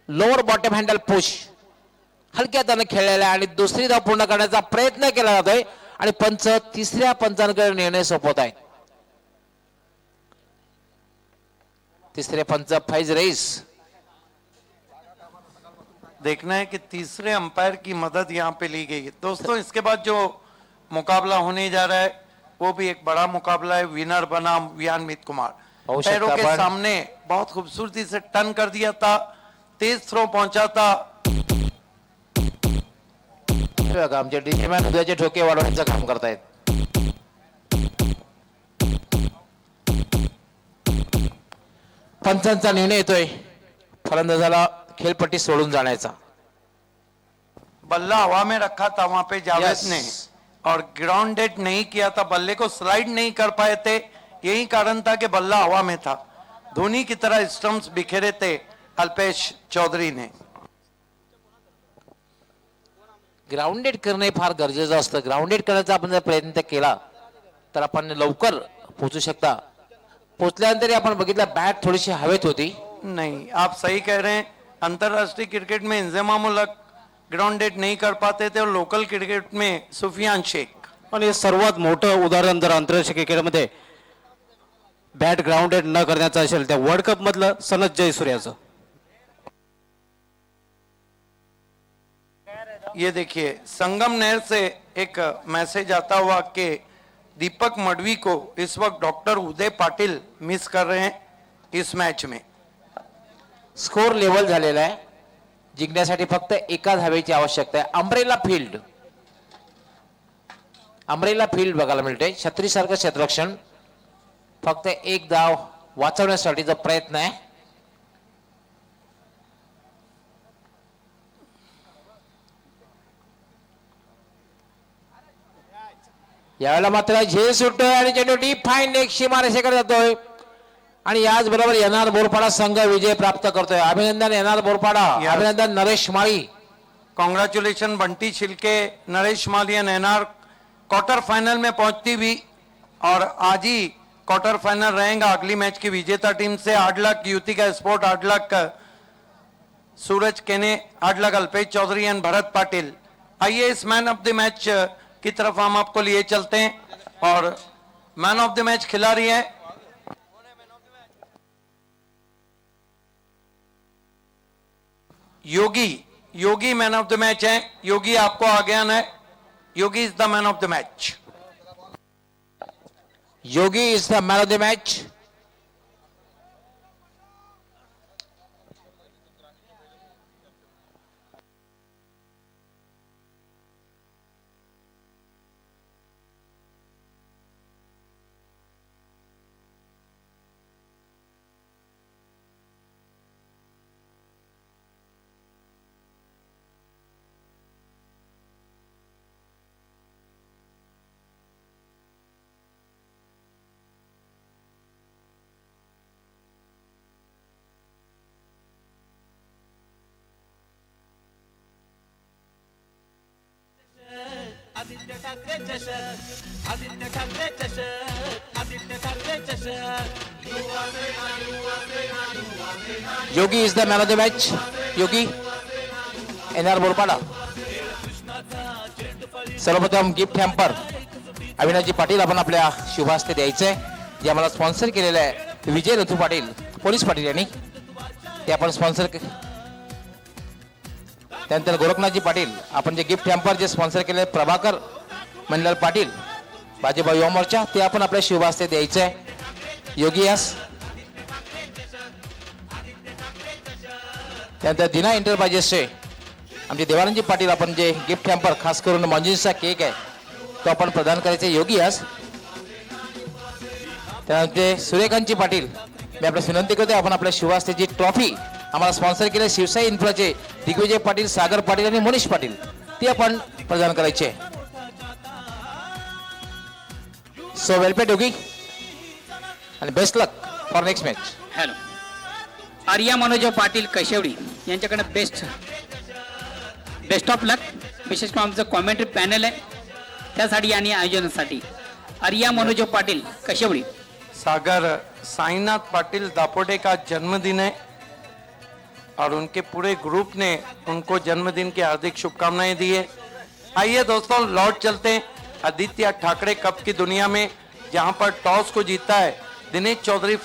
Speaker 2: लोअर बॉटम हँडल पुश हलक्या हाताने खेळलेला आहे आणि दुसरी धाव पूर्ण करण्याचा प्रयत्न केला जातोय आणि पंच तिसऱ्या पंचांकडे निर्णय सोपवत आहे. तिसरे पंच फैज रईस.
Speaker 1: देखना है कि तीसरे अंपायर की मदद यहाँ पे ली गई है. दोस्तों इसके बाद जो मुकाबला होने जा रहा है वो भी एक बड़ा मुकाबला है. विनर बना वियानमित कुमार.
Speaker 2: आवश्यकता
Speaker 1: पैरों के
Speaker 2: पर-
Speaker 1: सामने बहुत खूबसूरती से टर्न कर दिया था, तेज थ्रो पहुंचा था.
Speaker 2: बघा, आमचे डीजीमॅन उद्याचे ठोके वाढवण्याचं काम करतायत. पंचांचा निर्णय येतोय फलंदाजाला खेळपट्टी सोडून जाण्याचा.
Speaker 1: बल्ला हवा में रखा था वहां पे जावेद
Speaker 2: Yes.
Speaker 1: ने और ग्राउंडेड नहीं किया था, बल्ले को स्लाइड नहीं कर पाए थे. यही कारण था कि बल्ला हवा में था. धोनी की तरह स्टंप्स बिखेरे थे अल्पेश चौधरी ने.
Speaker 2: ग्राउंडेड करणे फार गरजेचं असतं. ग्राउंडेड करण्याचा आपण जर प्रयत्न केला तर आपण लवकर पोहोचू शकता. पोहोचल्यानंतर आपण बघितलं बॅट थोडीशी हवेत होती.
Speaker 1: नहीं, आप सही कह रहे हैं. अंतरराष्ट्रीय क्रिकेट में इंजमाम उलक ग्राउंडेड नहीं कर पाते थे और लोकल क्रिकेट में सुफियान शेख.
Speaker 6: आणि सर्वात मोठं उदाहरण जर आंतरराष्ट्रीय क्रिकेटमध्ये बॅट ग्राउंडेड न करण्याचं असेल त्या वर्ल्ड कप मधलं सनत जयसूर्याचं.
Speaker 1: ये देखिए संगम नहर से एक मैसेज आता हुआ कि दीपक मडवी को इस वक्त डॉक्टर उदय पाटिल मिस कर रहे हैं इस मैच में.
Speaker 2: स्कोर लेवल झालेला आहे. जिंकण्यासाठी फक्त एका धावेची आवश्यकता आहे. अमरेला फील्ड बघायला मिळते. छत्रीसारखं क्षेत्ररक्षण. फक्त एक धाव वाचवण्यासाठीचा प्रयत्न आहे. यावेळेला मात्र झेल सुटतोय आणि चेंडू डीप फाईन एक सीमारेषेकडे जातोय आणि याचबरोबर एनआर बोरपाडा संघ विजय प्राप्त करतोय. अभिनंदन एनआर बोरपाडा. अभिनंदन नरेश माळी.
Speaker 1: कॉन्ग्रेचुलेशन बंटी छिलके, नरेश माली एंड एनआर क्वार्टर फाइनल में पहुंचती हुई और आज ही क्वार्टर फाइनल रहेगा अगली मैच की विजेता टीम से. 8 लाख युतिका स्पोर्ट, 8 लाख सूरज केने, 8 लाख अल्पेश चौधरी एंड भरत पाटिल. आइए इस मैन ऑफ द मैच की तरफ हम आपको लिए चलते हैं और मैन ऑफ द मैच खिलाड़ी है Yogi. Yogi man of the match है. योगी आपको आगे आना है. Yogi is the man of the match.
Speaker 2: Yogi is the man of the match.
Speaker 4: Aaditya Thackeray चषक, आदित्य ठाकरे चषक, आदित्य ठाकरे चषक.
Speaker 2: Yogi is the man of the match. Yogi NR Borpada. सर्वप्रथम गिफ्ट हॅम्पर अविनाशजी पाटील आपण आपल्या शुभ हस्ते द्यायचंय, जे आम्हाला स्पॉन्सर केलेलं आहे विजय रथू पाटील, पोलीस पाटील यांनी ते आपण स्पॉन्सर. त्यानंतर गोरखनाथजी पाटील आपण जे गिफ्ट हॅम्पर जे स्पॉन्सर केले प्रभाकर मंडल पाटील भाजपा युवा मोर्चा, ते आपण आपल्या शुभ हस्ते द्यायचंय. योगी यास. त्यानंतर दिना एंटरप्राइजेसचे आमचे देवानंदजी पाटील आपण जे गिफ्ट हॅम्पर खास करून मंजुषा केक आहे तो आपण प्रदान करायचे योगी आज. त्यानंतर सूर्यकांतजी पाटील मी आपल्यास विनंती करते आपण आपल्या शिवास्तेची ट्रॉफी आम्हाला स्पॉन्सर केले शिवसाई इन्फ्राचे दिग्विजय पाटील, सागर पाटील आणि मनीष पाटील ती आपण प्रदान करायचे. सो वेलपेड योगी आणि best luck for next match.
Speaker 8: Hello, Arya Manoj Patil Kashewadi यांच्याकडे बेस्ट ऑफ लक. विशेष करून आमचं कॉमेंट्री पॅनल आहे त्यासाठी आणि आयोजनासाठी आर्या मनोज पाटील कशेवडी.
Speaker 1: सागर साईनाथ पाटिल दापोटे का जन्मदिन है और उनके पूरे ग्रुप ने उनको जन्मदिन की हार्दिक शुभकामनाएं दी है. आइए दोस्तों लौट चलते हैं आदित्य ठाकरे कप की दुनिया में, जहां पर टॉस को जीता है दिनेश चौधरी.